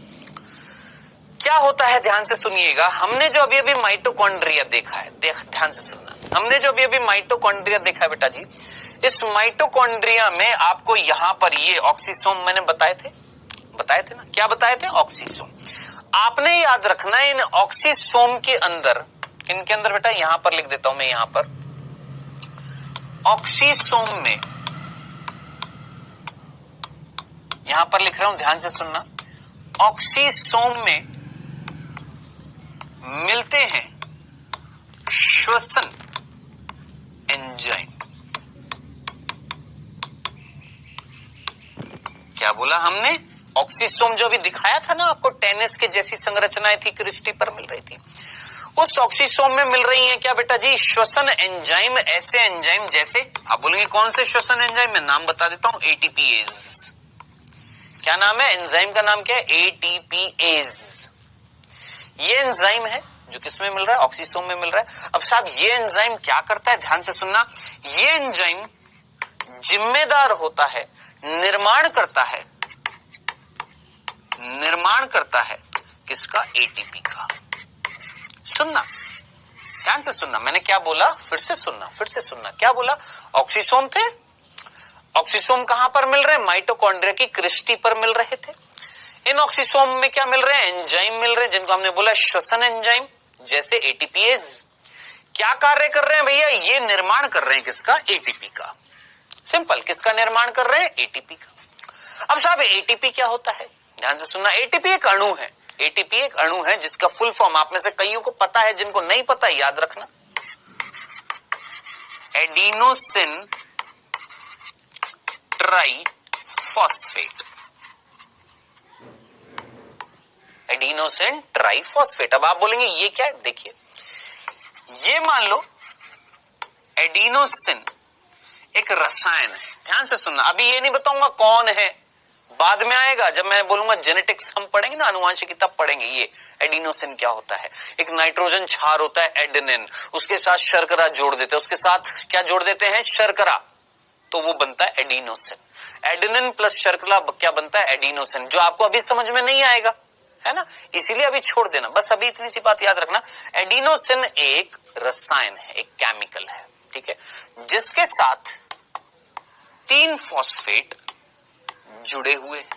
क्या होता है ध्यान से सुनिएगा। हमने जो अभी अभी माइटोकॉन्ड्रिया देखा है, ध्यान से सुनना, हमने जो अभी अभी माइटोकॉन्ड्रिया देखा है बेटा जी, इस माइटोकॉन्ड्रिया में आपको यहां पर ये ऑक्सीसोम मैंने बताए थे ना, क्या बताए थे? ऑक्सीसोम। आपने याद रखना है इन ऑक्सीसोम के अंदर, इनके अंदर बेटा यहां पर लिख देता हूं मैं, यहां पर ऑक्सीसोम में, यहां पर लिख रहा हूं, ध्यान से सुनना, ऑक्सीसोम में मिलते हैं श्वसन एंजाइम। क्या बोला हमने? ऑक्सीसोम जो अभी दिखाया था ना आपको, टेनिस के जैसी संरचनाएं थी, क्रिस्टी पर मिल रही थी, उस ऑक्सीसोम में मिल रही है क्या बेटा जी? श्वसन एंजाइम। ऐसे एंजाइम जैसे, आप बोलेंगे कौन से श्वसन एंजाइम? मैं नाम बता देता हूं, एटीपीएज। क्या नाम है? एंजाइम का नाम क्या है? एटीपीएज। ये एंजाइम है जो किसमें मिल रहा है? ऑक्सीसोम में मिल रहा है। अब साहब ये एंजाइम क्या करता है? ध्यान से सुनना, ये एंजाइम जिम्मेदार होता है, निर्माण करता है किसका? एटीपी का। सुनना, ध्यान से सुनना, मैंने क्या बोला? फिर से सुनना, क्या बोला? ऑक्सीसोम थे, ऑक्सीसोम कहां पर मिल रहे? माइटोकॉन्ड्रिया की क्रिस्टी पर मिल रहे थे। इन ऑक्सीसोम में क्या मिल रहे हैं? एंजाइम मिल रहे हैं, जिनको हमने बोला श्वसन एंजाइम, जैसे एटीपीएज। क्या कार्य कर रहे हैं भैया? ये निर्माण कर रहे हैं किसका? एटीपी का। सिंपल, किसका निर्माण कर रहे हैं? एटीपी का। अब साहब एटीपी क्या होता है? ध्यान से सुनना, एटीपी एक अणु है। एटीपी एक अणु है जिसका फुल फॉर्म आप में से कईयों को पता है, जिनको नहीं पता याद रखना, एडिनोसिन ट्राइफॉस्फेट। Adenosine triphosphate. अब आप बोलेंगे ये क्या है? देखिए, ये मान लो एडिनोसिन एक रसायन है, ध्यान से सुनना, अभी ये नहीं बताऊंगा कौन है, बाद में आएगा जब मैं बोलूंगा जेनेटिक्स हम पढ़ेंगे ना, आनुवांशिकी, तब पढ़ेंगे ये एडिनोसिन क्या होता है। एक नाइट्रोजन क्षार होता है एडेनिन, उसके साथ शर्करा जोड़ देते हैं, उसके साथ क्या जोड़ देते हैं? शर्करा, तो वो बनता है एडिनोसिन। एडेनिन प्लस शर्करा क्या बनता है? एडिनोसिन, जो आपको अभी समझ में नहीं आएगा, है ना, इसीलिए अभी छोड़ देना, बस अभी इतनी सी बात याद रखना। एडिनोसिन एक रसायन है, एक केमिकल है, ठीक है, जिसके साथ 3 फॉस्फेट जुड़े हुए हैं।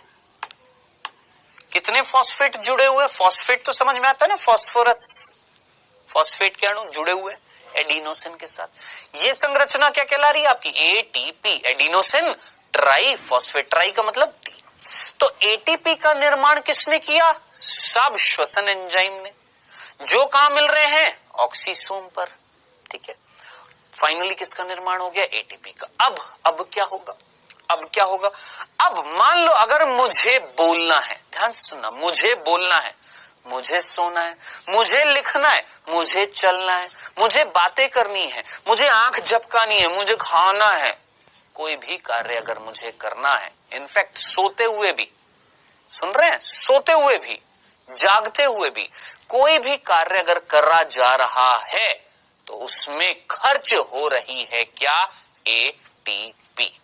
कितने फॉस्फेट जुड़े हुए? फॉस्फेट तो समझ में आता है ना, फॉस्फोरस, फॉस्फेट के अणु जुड़े हुए एडिनोसिन के साथ। ये संरचना क्या कहला रही है आपकी? ATP, adenosine triphosphate. ट्राई का मतलब 3। तो एटीपी का निर्माण किसने किया? सब श्वसन एंजाइम ने, जो कहां मिल रहे हैं? ऑक्सीसोम पर, ठीक है। फाइनली किसका निर्माण हो गया? एटीपी का। अब क्या होगा? अब क्या होगा? अब मान लो अगर मुझे बोलना है, ध्यान से सुनना, मुझे बोलना है, मुझे सोना है, मुझे लिखना है, मुझे चलना है, मुझे बातें करनी है, मुझे आंख झपकानी है, मुझे खाना है, कोई भी कार्य अगर मुझे करना है, इनफैक्ट सोते हुए भी, सुन रहे हैं, सोते हुए भी, जागते हुए भी, कोई भी कार्य अगर करा जा रहा है तो उसमें खर्च हो रही है क्या? एटीपी।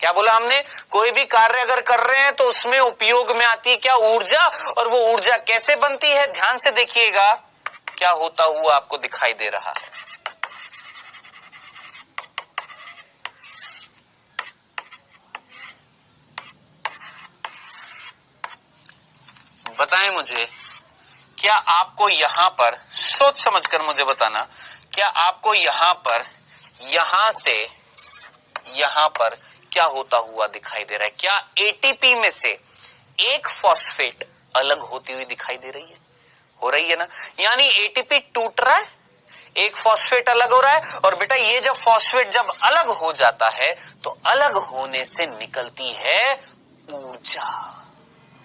क्या बोला हमने? कोई भी कार्य अगर कर रहे हैं तो उसमें उपयोग में आती है क्या? ऊर्जा। और वो ऊर्जा कैसे बनती है? ध्यान से देखिएगा, क्या होता हुआ आपको दिखाई दे रहा है। बताएं मुझे, क्या आपको यहां पर, सोच समझकर मुझे बताना, क्या आपको यहां पर, यहां से यहां पर क्या होता हुआ दिखाई दे रहा है? क्या एटीपी में से एक फॉस्फेट अलग होती हुई दिखाई दे रही है? हो रही है ना, यानी एटीपी टूट रहा है, एक फॉस्फेट अलग हो रहा है, और बेटा ये जब फॉस्फेट जब अलग हो जाता है तो अलग होने से निकलती है ऊर्जा।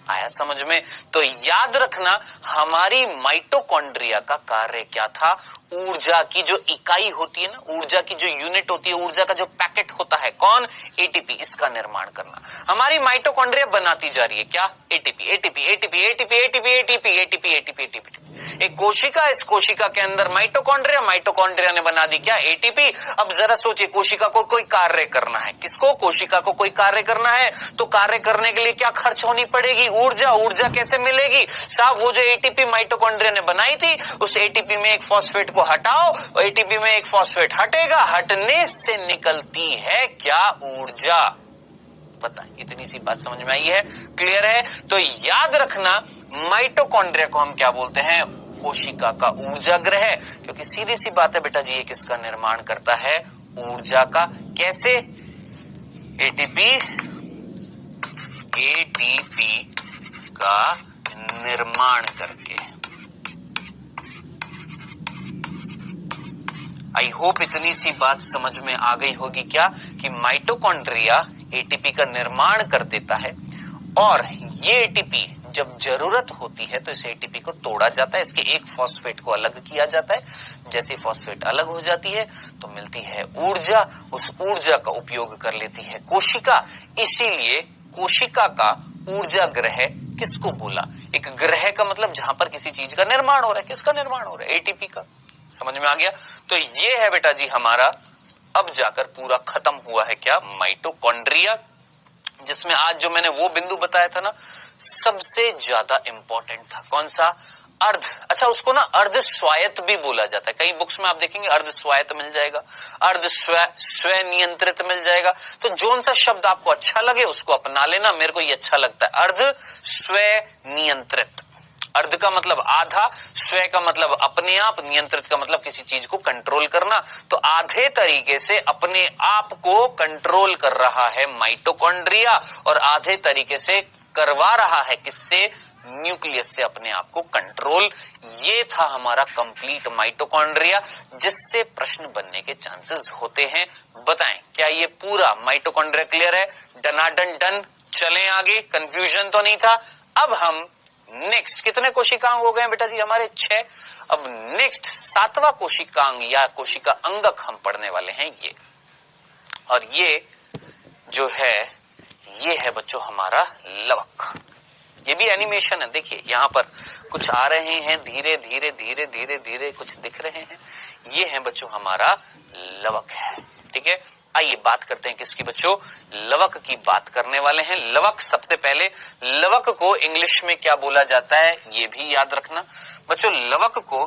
आया समझ में? तो याद रखना, हमारी माइटोकॉन्ड्रिया का कार्य क्या था? ऊर्जा की जो इकाई होती है ना, ऊर्जा की जो यूनिट होती है, ऊर्जा का जो पैकेट होता है, कौन? एटीपी, इसका निर्माण करना। हमारी माइटोकॉन्ड्रिया बनाती जा रही है क्या? ATP, ATP, ATP, ATP, ATP, ATP, ATP, ATP, ATP. एक कोशिका, इस कोशिका के अंदर माइटोकॉन्ड्रिया, माइटोकॉन्ड्रिया ने बना दी क्या? एटीपी। अब जरा सोचिए, कोशिका को कोई कार्य करना है, किसको? कोशिका को कोई कार्य करना है, तो कार्य करने के लिए क्या खर्च होनी पड़ेगी? ऊर्जा। ऊर्जा कैसे मिलेगी साहब? वो जो एटीपी माइटोकॉन्ड्रिया ने बनाई थी, उस एटीपी में एक फॉस्फेट को हटाओ, एटीपी में एक फॉस्फेट हटेगा, हटने से निकलती है क्या? ऊर्जा। पता है, इतनी सी बात समझ में आई है? क्लियर है? तो याद रखना, माइटोकॉन्ड्रिया को हम क्या बोलते हैं? कोशिका का ऊर्जा ग्रह, क्योंकि सीधी सी बात है बेटा जी, ये किसका निर्माण करता है? ऊर्जा का। कैसे? एटीपी, एटीपी का निर्माण करके। आई होप इतनी सी बात समझ में आ गई होगी क्या, कि माइटोकॉन्ड्रिया एटीपी का निर्माण कर देता है, और ये एटीपी जब जरूरत होती है तो इस एटीपी को तोड़ा जाता है, इसके एक फॉस्फेट को अलग किया जाता है। जैसे फॉस्फेट अलग हो जाती है तो मिलती है ऊर्जा, उस ऊर्जा का उपयोग कर लेती है कोशिका। इसीलिए कोशिका का ऊर्जा ग्रह किसको बोला? एक ग्रह का मतलब जहां पर किसी चीज का निर्माण हो रहा है। किसका निर्माण हो रहा है? एटीपी का। समझ में आ गया? तो ये है बेटा जी हमारा, अब जाकर पूरा खत्म हुआ है क्या? माइटोकॉन्ड्रिया, जिसमें आज जो मैंने वो बिंदु बताया था ना, सबसे ज्यादा इंपॉर्टेंट था। कौन सा? अर्ध। अच्छा, उसको ना अर्ध स्वायत्त भी बोला जाता है। कई बुक्स में आप देखेंगे अर्ध स्वायत्त मिल जाएगा, अर्ध स्वयं नियंत्रित मिल जाएगा। तो जो सा शब्द आपको अच्छा लगे उसको अपना लेना। मेरे को ये अच्छा लगता है, अर्ध स्वयं नियंत्रित। अर्ध का मतलब आधा, स्वयं का मतलब अपने आप, नियंत्रित का मतलब किसी चीज को कंट्रोल करना। तो आधे तरीके से अपने आप को कंट्रोल कर रहा है माइटोकॉन्ड्रिया, और आधे तरीके से करवा रहा है किससे? न्यूक्लियस से अपने आप को कंट्रोल। ये था हमारा कंप्लीट माइटोकॉन्ड्रिया, जिससे प्रश्न बनने के चांसेस होते हैं। बताएं क्या ये पूरा माइटोकॉन्ड्रिया क्लियर है? डनाडन डन। चलें आगे, कंफ्यूजन तो नहीं था। अब हम नेक्स्ट, कितने कोशिकांग हो गए बेटा जी हमारे? 6। अब नेक्स्ट 7वां कोशिकांग या कोशिका अंगक हम पढ़ने वाले हैं ये, और ये जो है ये है बच्चों हमारा लवक। ये भी एनिमेशन है, देखिए यहाँ पर कुछ आ रहे हैं, धीरे धीरे धीरे धीरे धीरे कुछ दिख रहे हैं। ये है बच्चों हमारा लवक है। ठीक है, आइए बात करते हैं किसकी बच्चों? लवक की बात करने वाले हैं। लवक, सबसे पहले लवक को इंग्लिश में क्या बोला जाता है ये भी याद रखना बच्चों। लवक को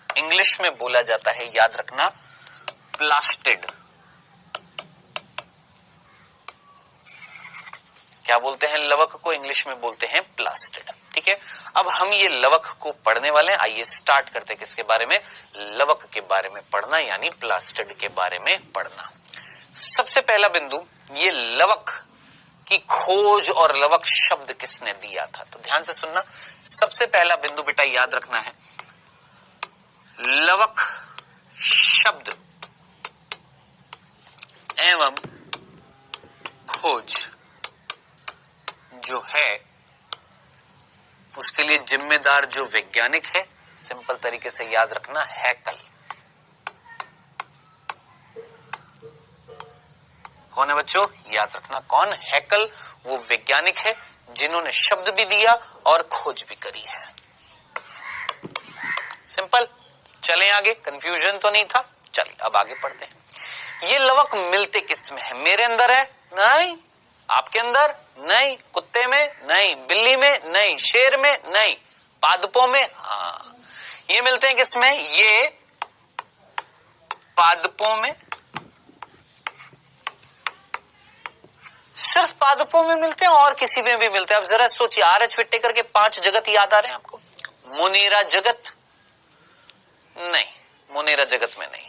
इंग्लिश में बोला जाता है, याद रखना, प्लास्टिड। क्या बोलते हैं लवक को? इंग्लिश में बोलते हैं प्लास्टिड। ठीक है, अब हम ये लवक को पढ़ने वाले हैं। आइए स्टार्ट करते हैं किसके बारे में? लवक के बारे में पढ़ना, यानी प्लास्टिड के बारे में पढ़ना। सबसे पहला बिंदु, ये लवक की खोज और लवक शब्द किसने दिया था? तो ध्यान से सुनना। सबसे पहला बिंदु बेटा याद रखना है, लवक शब्द एवं खोज जो है उसके लिए जिम्मेदार जो वैज्ञानिक है, सिंपल तरीके से याद रखना, हैकल। कौन है बच्चों? याद रखना कौन? हैकल। वो वैज्ञानिक है जिन्होंने शब्द भी दिया और खोज भी करी है। सिंपल। चलें आगे, कंफ्यूजन तो नहीं था। चलिए अब आगे पढ़ते हैं। ये लवक मिलते किस में है? मेरे अंदर है? नहीं। आपके अंदर? नहीं। कुत्ते में? नहीं। बिल्ली में? नहीं। शेर में? नहीं। पादपों में? हाँ। ये मिलते हैं किस में? ये पादपों में। सिर्फ पादपों में मिलते हैं और किसी में भी मिलते हैं? अब जरा सोचिए, RH विट्टेकर के 5 जगत याद आ रहे हैं आपको? मोनेरा जगत? नहीं, मोनेरा जगत में नहीं,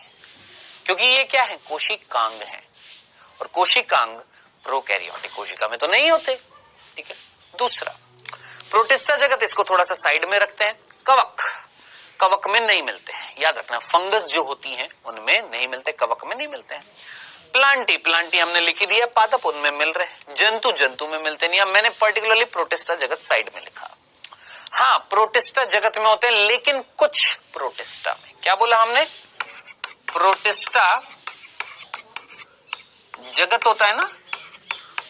क्योंकि ये क्या है? कोशिकांग है, और कोशिकांग प्रोकैरियोटिक कोशिका में तो नहीं होते। ठीक है। दूसरा, प्रोटिस्टा जगत, इसको थोड़ा सा साइड में रखते हैं। कवक, कवक में नहीं मिलते हैं, याद रखना। फंगस जो होती हैं उनमें नहीं मिलते, कवक में नहीं मिलते हैं। प्लांटी, प्लांटी हमने लिखी दिया, पादप उनमें मिल रहे हैं। जंतु, जंतु में मिलते नहीं। अब मैंने पर्टिकुलरली प्रोटिस्टा जगत साइड में लिखा। हाँ, प्रोटिस्टा जगत में होते हैं, लेकिन कुछ प्रोटिस्टा में। क्या बोला हमने? प्रोटिस्टा जगत होता है ना,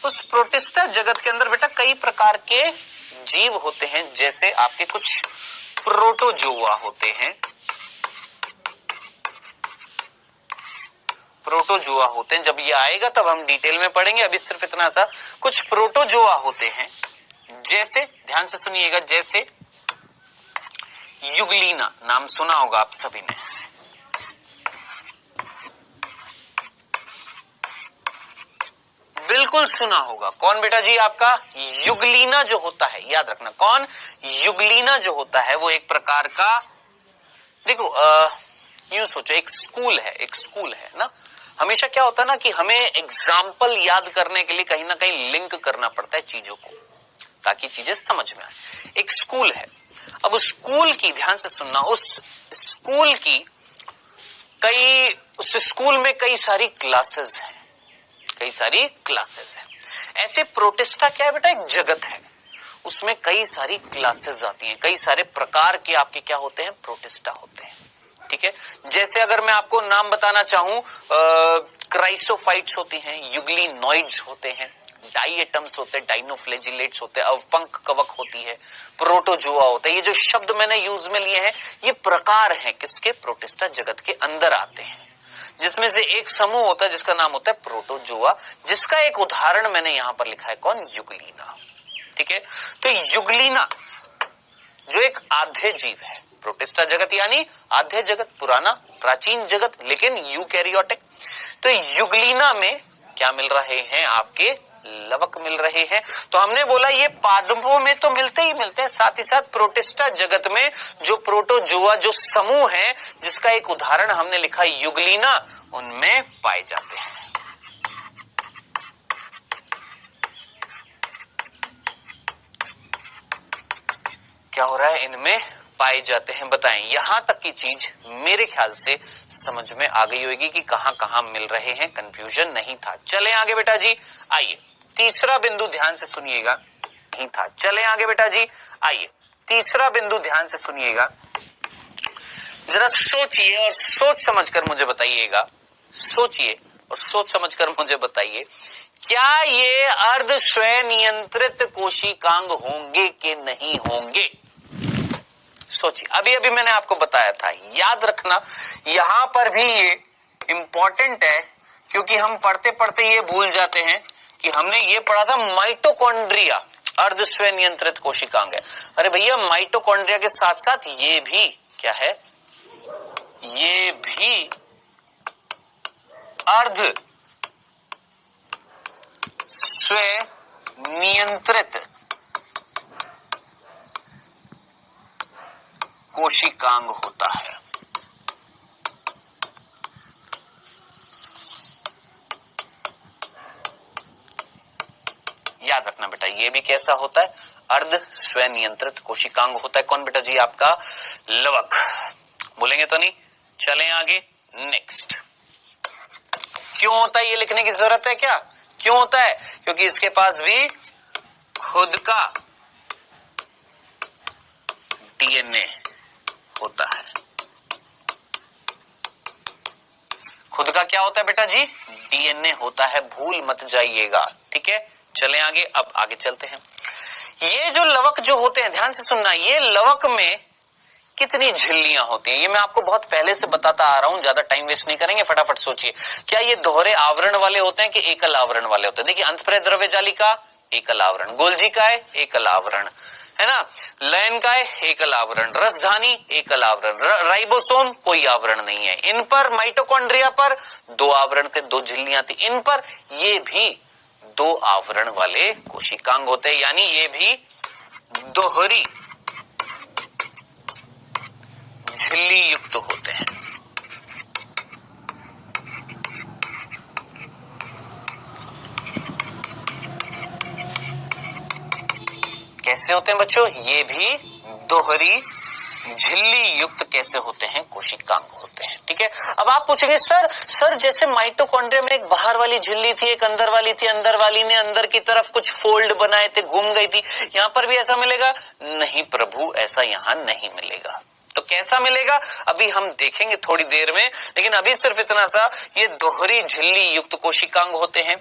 उस प्रोटिस्टा जगत के अंदर बेटा कई प्रकार के जीव होते हैं। जैसे आपके कुछ प्रोटोजोआ होते हैं, प्रोटोजोआ होते हैं। जब ये आएगा तब हम डिटेल में पढ़ेंगे, अभी सिर्फ इतना सा। कुछ प्रोटोजोआ होते हैं, जैसे, ध्यान से सुनिएगा, जैसे युगलीना, नाम सुना होगा आप सभी ने। बिल्कुल सुना होगा। कौन बेटा जी? आपका युगलीना जो होता है, याद रखना कौन? युगलीना जो होता है वो एक प्रकार का, देखो यूं सोचो, एक स्कूल है, एक स्कूल है ना। हमेशा क्या होता है ना कि हमें एग्जाम्पल याद करने के लिए कहीं ना कहीं लिंक करना पड़ता है चीजों को, ताकि चीजें समझ में आए। एक स्कूल है, अब उस स्कूल की, ध्यान से सुनना, उस स्कूल की उस स्कूल में कई सारी क्लासेस हैं, कई सारी क्लासेस हैं। ऐसे प्रोटिस्टा क्या है बेटा? एक जगत है, उसमें कई सारी क्लासेस आती हैं, कई सारे प्रकार के आपके क्या होते हैं? प्रोटिस्टा होते हैं। ठीक है। जैसे अगर मैं आपको नाम बताना चाहूं, क्राइसोफाइट्स होती हैं, युगलिनॉइड्स होते हैं, डाइएटम्स होते हैं, डाइनोफ्लेजिलेट्स होते हैं, अवपंक कवक होती है, प्रोटोजोआ होता है। ये जो शब्द मैंने यूज में लिए हैं, ये प्रकार हैं किसके? प्रोटिस्टा जगत के अंदर आते हैं, जिसमें से एक समूह होता है जिसका नाम होता है प्रोटोजोआ, जिसका एक उदाहरण मैंने यहां पर लिखा है, कौन? युगलीना। ठीक है। तो युगलीना जो एक आधे जीव है, प्रोटिस्टा जगत यानी आधे जगत, पुराना प्राचीन जगत, लेकिन यूकैरियोटिक। तो युगलीना में क्या मिल रहे हैं? आपके लवक मिल रहे हैं। तो हमने बोला ये पादपों में तो मिलते ही मिलते हैं, साथ ही साथ प्रोटिस्टा जगत में जो प्रोटोजोआ जो समूह है, जिसका एक उदाहरण हमने लिखा युगलीना, उनमें पाए जाते हैं। क्या हो रहा है, इनमें पाए जाते हैं। बताएं, यहां तक की चीज मेरे ख्याल से समझ में आ गई होगी कि कहां कहां मिल रहे हैं, कंफ्यूजन नहीं था। चले आगे बेटा जी, आइए तीसरा बिंदु ध्यान से सुनिएगा। नहीं था, चले आगे बेटा जी, आइए तीसरा बिंदु ध्यान से सुनिएगा। जरा सोचिए और सोच समझकर मुझे बताइएगा, सोचिए और सोच समझकर मुझे बताइए, क्या ये अर्ध स्वयं नियंत्रित कोशिकांग होंगे कि नहीं होंगे? सोचिए, अभी अभी मैंने आपको बताया था, याद रखना यहां पर भी ये इंपॉर्टेंट है, क्योंकि हम पढ़ते पढ़ते ये भूल जाते हैं कि हमने ये पढ़ा था माइटोकॉन्ड्रिया अर्ध स्वयं नियंत्रित कोशिकांग है। अरे भैया, माइटोकॉन्ड्रिया के साथ साथ ये भी क्या है, ये भी अर्ध स्वयं नियंत्रित कोशिकांग होता है। याद रखना बेटा, ये भी कैसा होता है, अर्ध स्वयं नियंत्रित कोशिकांग होता है। कौन बेटा जी? आपका लवक। बोलेंगे तो नहीं? चलें आगे, नेक्स्ट। क्यों होता है, ये लिखने की जरूरत है क्या? क्यों होता है? क्योंकि इसके पास भी खुद का डीएनए होता है। खुद का क्या होता है बेटा जी? डीएनए होता है, भूल मत जाइएगा, ठीक है। चलें आगे, अब आगे चलते हैं। ये जो लवक जो होते हैं, ध्यान से सुनना, ये लवक में कितनी झिल्लियां होती हैं, ये मैं आपको बहुत पहले से बताता आ रहा हूं, ज्यादा टाइम वेस्ट नहीं करेंगे, फटाफट सोचिए। क्या ये दोहरे आवरण वाले होते हैं कि एकल आवरण वाले होते हैं? देखिए, अंतःप्रेरक द्रव्य जालिका एकल आवरण, गोल्जी का है एकल आवरण, है ना, लयन का है एकल आवरण, रसधानी एकल आवरण, राइबोसोम कोई आवरण नहीं है। इन पर माइटोकॉन्ड्रिया पर दो आवरण थे, दो झिल्लियां थी। इन पर ये भी दो आवरण वाले कोशिकांग होते हैं, यानी ये भी दोहरी झिल्ली युक्त होते हैं। कैसे होते हैं बच्चों? ये भी दोहरी झिल्ली युक्त कैसे होते हैं? कोशिकांग होते हैं, ठीक है। अब आप पूछेंगे, सर जैसे माइटोकॉन्ड्रिया में एक बाहर वाली झिल्ली थी, एक अंदर वाली थी, अंदर वाली ने अंदर की तरफ कुछ फोल्ड बनाए थे, घूम गई थी, यहां पर भी ऐसा मिलेगा? नहीं प्रभु, ऐसा यहां नहीं मिलेगा। तो कैसा मिलेगा अभी हम देखेंगे थोड़ी देर में, लेकिन अभी सिर्फ इतना सा, ये दोहरी झिल्ली युक्त कोशिकांग होते हैं।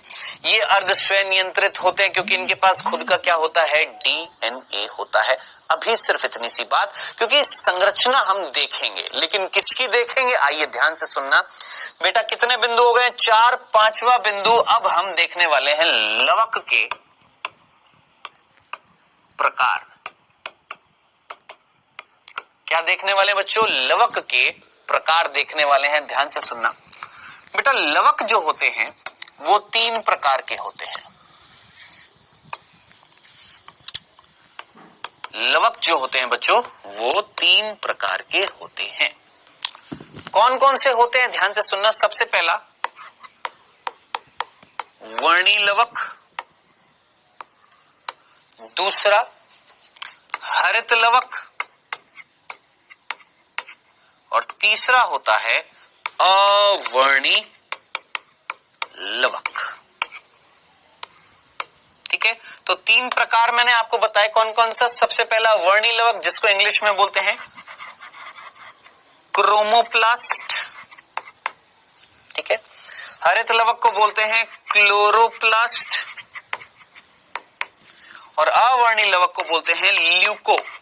ये अर्ध स्वयं नियंत्रित होते हैं क्योंकि इनके पास खुद का क्या होता है? डीएनए होता है। अभी सिर्फ इतनी सी बात, क्योंकि संरचना हम देखेंगे, लेकिन किसकी देखेंगे? आइए ध्यान से सुनना बेटा। कितने बिंदु हो गए? 4। 5वां बिंदु अब हम देखने वाले हैं लवक के प्रकार। क्या देखने वाले बच्चों? लवक के प्रकार देखने वाले हैं। ध्यान से सुनना बेटा, लवक जो होते हैं वो 3 प्रकार के होते हैं। लवक जो होते हैं बच्चों वो 3 प्रकार के होते हैं। कौन कौन से होते हैं? ध्यान से सुनना। सबसे पहला वर्णी लवक, दूसरा हरित लवक, और तीसरा होता है अवर्णी लवक, ठीक है। तो 3 प्रकार मैंने आपको बताए, कौन कौन सा? सबसे पहला वर्णी लवक, जिसको इंग्लिश में बोलते हैं क्रोमोप्लास्ट, ठीक है। हरित लवक को बोलते हैं क्लोरोप्लास्ट, और अवर्णी लवक को बोलते हैं ल्यूकोप्लास्ट।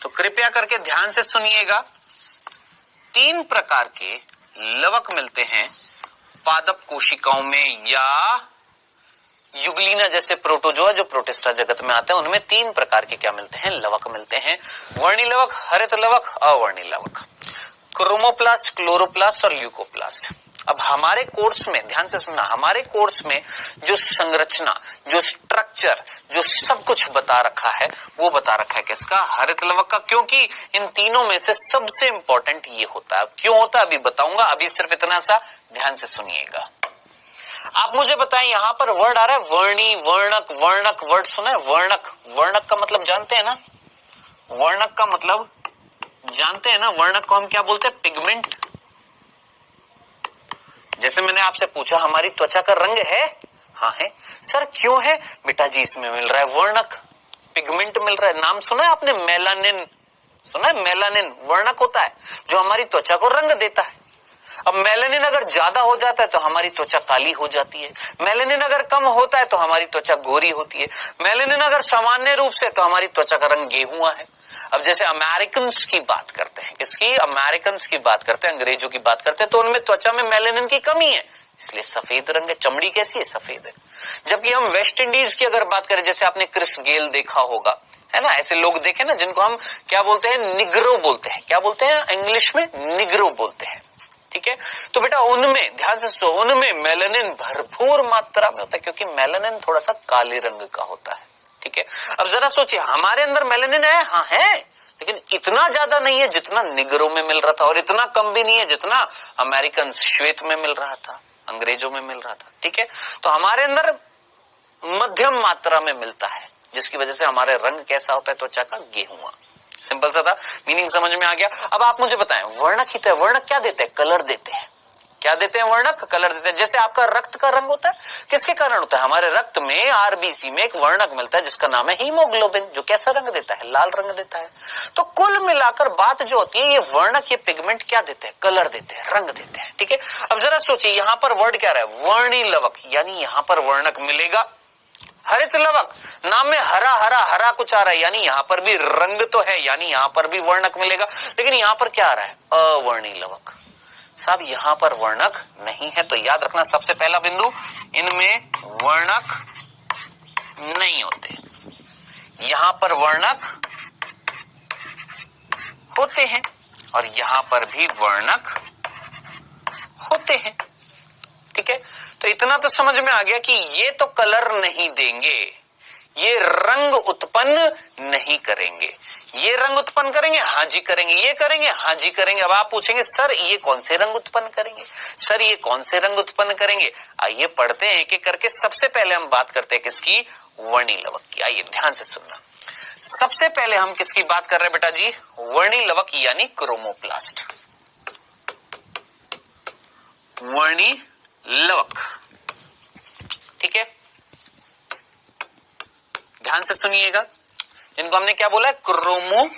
तो कृपया करके ध्यान से सुनिएगा, 3 प्रकार के लवक मिलते हैं पादप कोशिकाओं में, या युगलीना जैसे प्रोटोजोआ जो प्रोटिस्टा जगत में आते हैं, उनमें 3 प्रकार के क्या मिलते हैं? लवक मिलते हैं। वर्णी लवक, हरित लवक, अवर्णी लवक, क्रोमोप्लास्ट, क्लोरोप्लास्ट और ल्यूकोप्लास्ट। अब हमारे कोर्स में ध्यान से सुनना, हमारे कोर्स में जो संरचना, जो स्ट्रक्चर, जो सब कुछ बता रखा है, वो बता रखा है किसका? हरित लवक का, क्योंकि इन तीनों में से सबसे इंपॉर्टेंट ये होता है। क्यों होता है अभी बताऊंगा, अभी सिर्फ इतना सा ध्यान से सुनिएगा। आप मुझे बताएं, यहां पर वर्ड आ रहा है वर्णी, वर्णक, वर्णक, वर्ड सुना है? वर्णक, वर्णक का मतलब जानते हैं ना? वर्णक का मतलब जानते हैं ना? वर्णक को हम क्या बोलते हैं? पिगमेंट। जैसे मैंने आपसे पूछा हमारी त्वचा का रंग है, हाँ है। सर क्यों है? बेटा जी इसमें मिल रहा है वर्णक, पिगमेंट मिल रहा है। नाम सुना है आपने? मेलानिन सुना है? मेलानिन वर्णक होता है जो हमारी त्वचा को रंग देता है। अब मेलानिन अगर ज्यादा हो जाता है तो हमारी त्वचा काली हो जाती है, मेलानिन अगर कम होता है तो हमारी त्वचा गोरी होती है, मेलानिन अगर सामान्य रूप से तो हमारी त्वचा का रंग गेहुआ है। अब जैसे अमेरिकन की बात करते हैं, किसकी? अमेरिकन की बात करते हैं, अंग्रेजों की बात करते हैं, तो उनमें त्वचा में मेलानिन की कमी है, इसलिए सफेद रंग है। चमड़ी कैसी है? सफेद है। जबकि हम वेस्ट इंडीज की अगर बात करें, जैसे आपने क्रिस गेल देखा होगा, है ना, ऐसे लोग देखे ना जिनको हम क्या बोलते हैं? निग्रो बोलते हैं। क्या बोलते हैं इंग्लिश में? निग्रो बोलते हैं। ठीक है, तो बेटा उनमें ध्यान से सुनो, उनमें मेलानिन भरपूर मात्रा में होता है, क्योंकि मेलानिन थोड़ा सा काले रंग का होता है। ठीक है, अब जरा सोचिए, हमारे अंदर मेलानिन है, हाँ है, लेकिन इतना ज्यादा नहीं है जितना निगरों में मिल रहा था, और इतना कम भी नहीं है जितना अमेरिकन श्वेत में मिल रहा था, अंग्रेजों में मिल रहा था। ठीक है, तो हमारे अंदर मध्यम मात्रा में मिलता है, जिसकी वजह से हमारे रंग कैसा होता है त्वचा का? गेहुआ। सिंपल सा था, मीनिंग समझ में आ गया। अब आप मुझे बताएं, वर्णक ही तो है, वर्णक क्या देते हैं? कलर देते हैं। क्या देते हैं? वर्णक कलर देते हैं। जैसे आपका रक्त का रंग होता है, किसके कारण होता है? हमारे रक्त में, आरबीसी में एक वर्णक मिलता है जिसका नाम है हीमोग्लोबिन, जो कैसा रंग देता है? लाल रंग देता है। तो कुल मिलाकर बात जो होती है, ये वर्णक, ये पिगमेंट क्या देते हैं? कलर देते हैं, रंग देते हैं। ठीक है, अब जरा सोचिए, यहां पर वर्ड क्या रहा है? वर्णी लवक, यानी यहां पर वर्णक मिलेगा। हरित लवक, नाम में हरा हरा हरा कुछ आ रहा है, यानी यहां पर भी रंग तो है, यानी यहां पर भी वर्णक मिलेगा। लेकिन यहां पर क्या आ रहा है? अवर्णी लवक। साहब यहां पर वर्णक नहीं है, तो याद रखना सबसे पहला बिंदु, इनमें वर्णक नहीं होते। यहां पर वर्णक होते हैं और यहां पर भी वर्णक होते हैं। ठीक है, तो इतना तो समझ में आ गया कि ये तो कलर नहीं देंगे, ये रंग उत्पन्न नहीं करेंगे। ये रंग उत्पन्न करेंगे, हाँ जी करेंगे, ये करेंगे, हाँ जी करेंगे। अब आप पूछेंगे सर ये कौन से रंग उत्पन्न करेंगे? सर ये कौन से रंग उत्पन्न करेंगे? आइए पढ़ते हैं एक एक करके। सबसे पहले हम बात करते हैं किसकी? वर्णी लवक की। आइए ध्यान से सुनना। सबसे पहले हम किसकी बात कर रहे हैं बेटा जी? वर्णी लवक यानी क्रोमोप्लास्ट। वर्णी लवक, ठीक है, ध्यान से सुनिएगा, जिनको हमने क्या बोला है? क्रोमोप्लास्ट।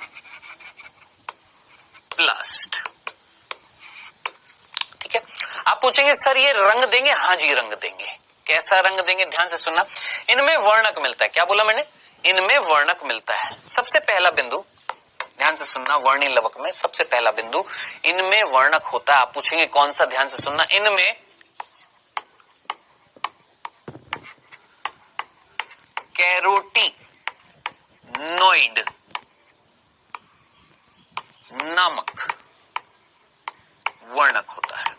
ठीक है, आप पूछेंगे सर ये रंग देंगे? हाँ जी रंग देंगे। कैसा रंग देंगे? ध्यान से सुनना, इनमें वर्णक मिलता है। क्या बोला मैंने? इनमें वर्णक मिलता है। सबसे पहला बिंदु ध्यान से सुनना, वर्णी लवक में सबसे पहला बिंदु, इनमें वर्णक होता है। आप पूछेंगे कौन सा? ध्यान से सुनना, इनमें कैरोटीनॉइड नामक वर्णक होता है।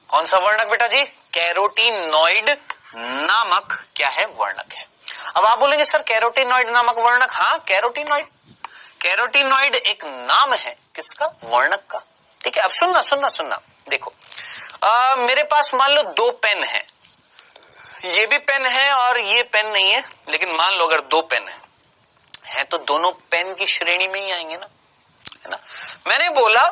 कौन सा वर्णक बेटा जी? कैरोटीनॉइड नामक क्या है? वर्णक है। अब आप बोलेंगे सर कैरोटीनॉइड नामक वर्णक, हाँ कैरोटीनॉइड, कैरोटीनॉइड एक नाम है किसका? वर्णक का। ठीक है, अब सुनना सुनना सुनना, देखो मेरे पास मान लो दो पेन है, ये भी पेन है और ये पेन नहीं है, लेकिन मान लो अगर दो पेन है तो दोनों पेन की श्रेणी में ही आएंगे ना, है ना। मैंने बोला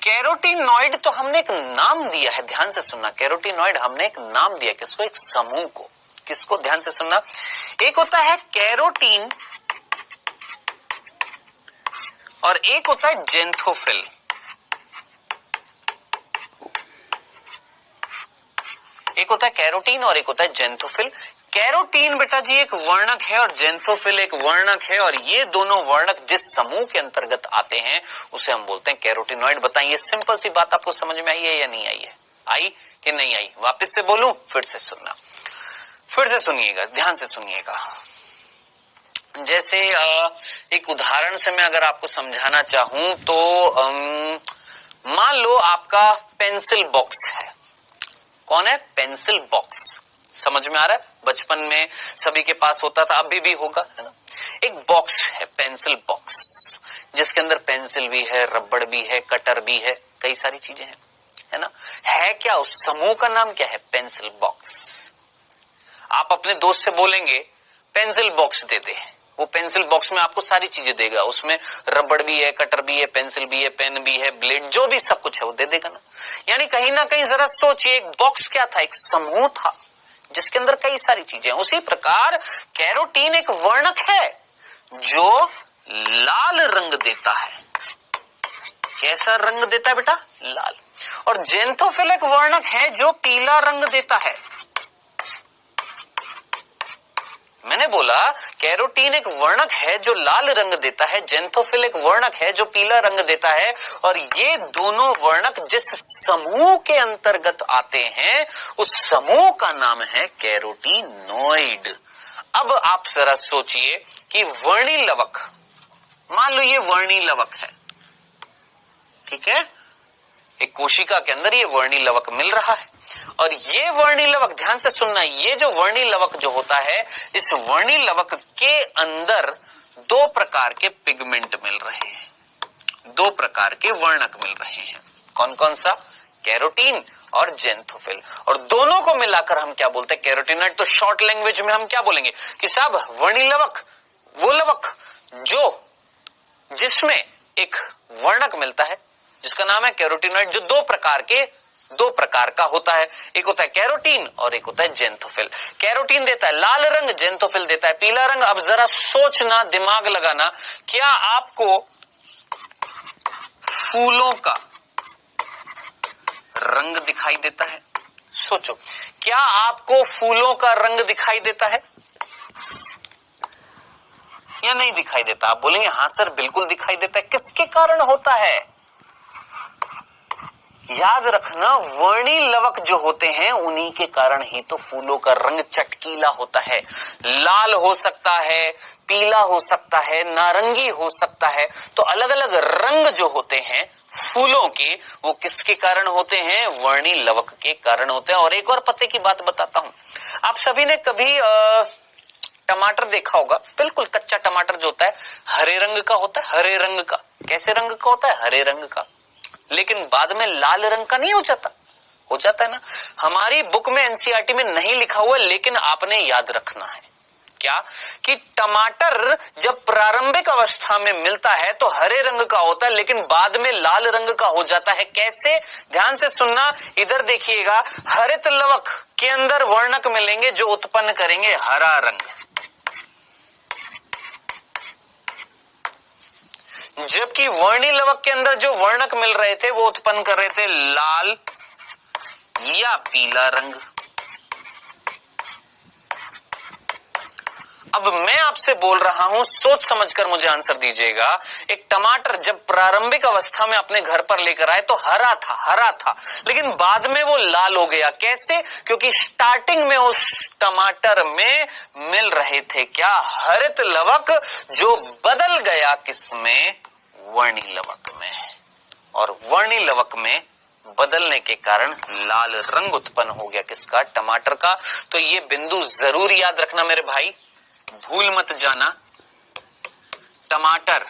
कैरोटीनॉइड, तो हमने एक नाम दिया है, ध्यान से सुनना, कैरोटीनॉइड हमने एक नाम दिया किसको? एक समूह को। किसको? ध्यान से सुनना, एक होता है कैरोटीन और एक होता है जेंथोफिल। एक होता है कैरोटीन और एक होता है जेंथोफिल। कैरोटीन बेटा जी एक वर्णक है और जेंथोफिल एक वर्णक है, और ये दोनों वर्णक जिस समूह के अंतर्गत आते हैं उसे हम बोलते हैं कैरोटीनॉइड। बताइए सिंपल सी बात आपको समझ में आई है या नहीं आई है? आई कि नहीं आई? वापस से बोलूं? फिर से सुनना, फिर से सुनिएगा, ध्यान से सुनिएगा। जैसे एक उदाहरण से मैं अगर आपको समझाना चाहूं तो मान लो आपका पेंसिल बॉक्स है। कौन है? Pencil box. समझ में आ रहा है? बचपन में सभी के पास होता था, अभी भी होगा, है ना। एक बॉक्स है, पेंसिल बॉक्स, जिसके अंदर पेंसिल भी है, रबड़ भी है, कटर भी है, कई सारी चीजें हैं, है ना। है क्या, उस समूह का नाम क्या है? Pencil box. आप अपने दोस्त से बोलेंगे पेंसिल बॉक्स दे दे, वो पेंसिल बॉक्स में आपको सारी चीजें देगा, उसमें रबड़ भी है, कटर भी है, पेंसिल भी है, पेन भी है, ब्लेड, जो भी सब कुछ है वो दे देगा ना। यानी कहीं ना कहीं जरा सोचिए, एक बॉक्स क्या था? एक समूह था जिसके अंदर कई सारी चीजें। उसी प्रकार कैरोटीन एक वर्णक है जो लाल रंग देता है। कैसा रंग देता है बेटा? लाल। और जेंथोफिल एक वर्णक है जो पीला रंग देता है। मैंने बोला कैरोटीन एक वर्णक है जो लाल रंग देता है, जेंथोफिल एक वर्णक है जो पीला रंग देता है, और ये दोनों वर्णक जिस समूह के अंतर्गत आते हैं उस समूह का नाम है कैरोटीनॉइड। अब आप जरा सोचिए कि वर्णी लवक, मान लो ये वर्णी लवक है, ठीक है, एक कोशिका के अंदर ये वर्णी लवक मिल रहा है, और ये वर्णी लवक, ध्यान से सुनना, ये जो वर्णी लवक जो होता है, इस वर्णी लवक के अंदर दो प्रकार के पिगमेंट मिल रहे हैं, दो प्रकार के वर्णक मिल रहे हैं। कौन कौन सा? कैरोटीन और जेंथोफिल। और दोनों को मिलाकर हम क्या बोलते हैं? कैरोटीनॉइड। तो शॉर्ट लैंग्वेज में हम क्या बोलेंगे कि साहब वर्णी लवक वो लवक जो जिसमें एक वर्णक मिलता है जिसका नाम है कैरोटीनॉइड, जो दो प्रकार का होता है, एक होता है कैरोटीन और एक होता है जेंथोफिल। कैरोटीन देता है लाल रंग, जेंथोफिल देता है पीला रंग। अब जरा सोचना, दिमाग लगाना, क्या आपको फूलों का रंग दिखाई देता है? सोचो, क्या आपको फूलों का रंग दिखाई देता है या नहीं दिखाई देता? आप बोलेंगे हाँ सर बिल्कुल दिखाई देता है। किसके कारण होता है? याद रखना, वर्णी लवक जो होते हैं उन्हीं के कारण ही तो फूलों का रंग चटकीला होता है। लाल हो सकता है, पीला हो सकता है, नारंगी हो सकता है। तो अलग अलग रंग जो होते हैं फूलों के, वो किसके कारण होते हैं? वर्णी लवक के कारण होते हैं। और एक और पते की बात बताता हूं, आप सभी ने कभी टमाटर देखा होगा, बिल्कुल कच्चा टमाटर जो होता है हरे रंग का होता है, हरे रंग का। कैसे रंग का होता है? हरे रंग का। लेकिन बाद में लाल रंग का नहीं हो जाता? हो जाता है ना। हमारी बुक में एनसीईआरटी में नहीं लिखा हुआ, लेकिन आपने याद रखना है क्या कि टमाटर जब प्रारंभिक अवस्था में मिलता है तो हरे रंग का होता है, लेकिन बाद में लाल रंग का हो जाता है। कैसे? ध्यान से सुनना, इधर देखिएगा, हरित लवक के अंदर वर्णक मिलेंगे जो उत्पन्न करेंगे हरा रंग, जबकि वर्णी लवक के अंदर जो वर्णक मिल रहे थे वो उत्पन्न कर रहे थे लाल या पीला रंग। अब मैं आपसे बोल रहा हूं, सोच समझकर मुझे आंसर दीजिएगा। एक टमाटर जब प्रारंभिक अवस्था में अपने घर पर लेकर आए तो हरा था, लेकिन बाद में वो लाल हो गया। कैसे? क्योंकि स्टार्टिंग में उस टमाटर में मिल रहे थे क्या? हरित लवक, जो बदल गया किसमें? वर्णी लवक में। और वर्णी लवक में बदलने के कारण लाल रंग उत्पन्न हो गया किसका? टमाटर का। तो ये बिंदु जरूर याद रखना मेरे भाई, भूल मत जाना। टमाटर,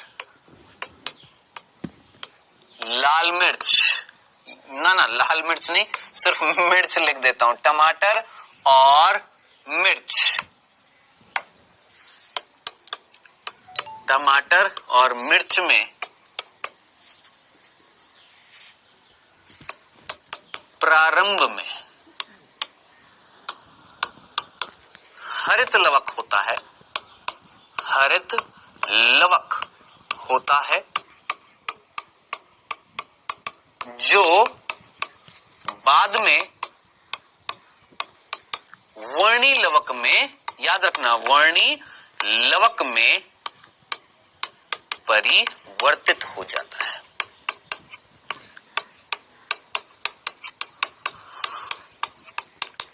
लाल मिर्च, ना लाल मिर्च नहीं, सिर्फ मिर्च लिख देता हूं, टमाटर और मिर्च, टमाटर और मिर्च में प्रारंभ में हरित लवक होता है, हरित लवक होता है, जो बाद में वर्णी लवक में, याद रखना, वर्णी लवक में परिवर्तित हो जाता है।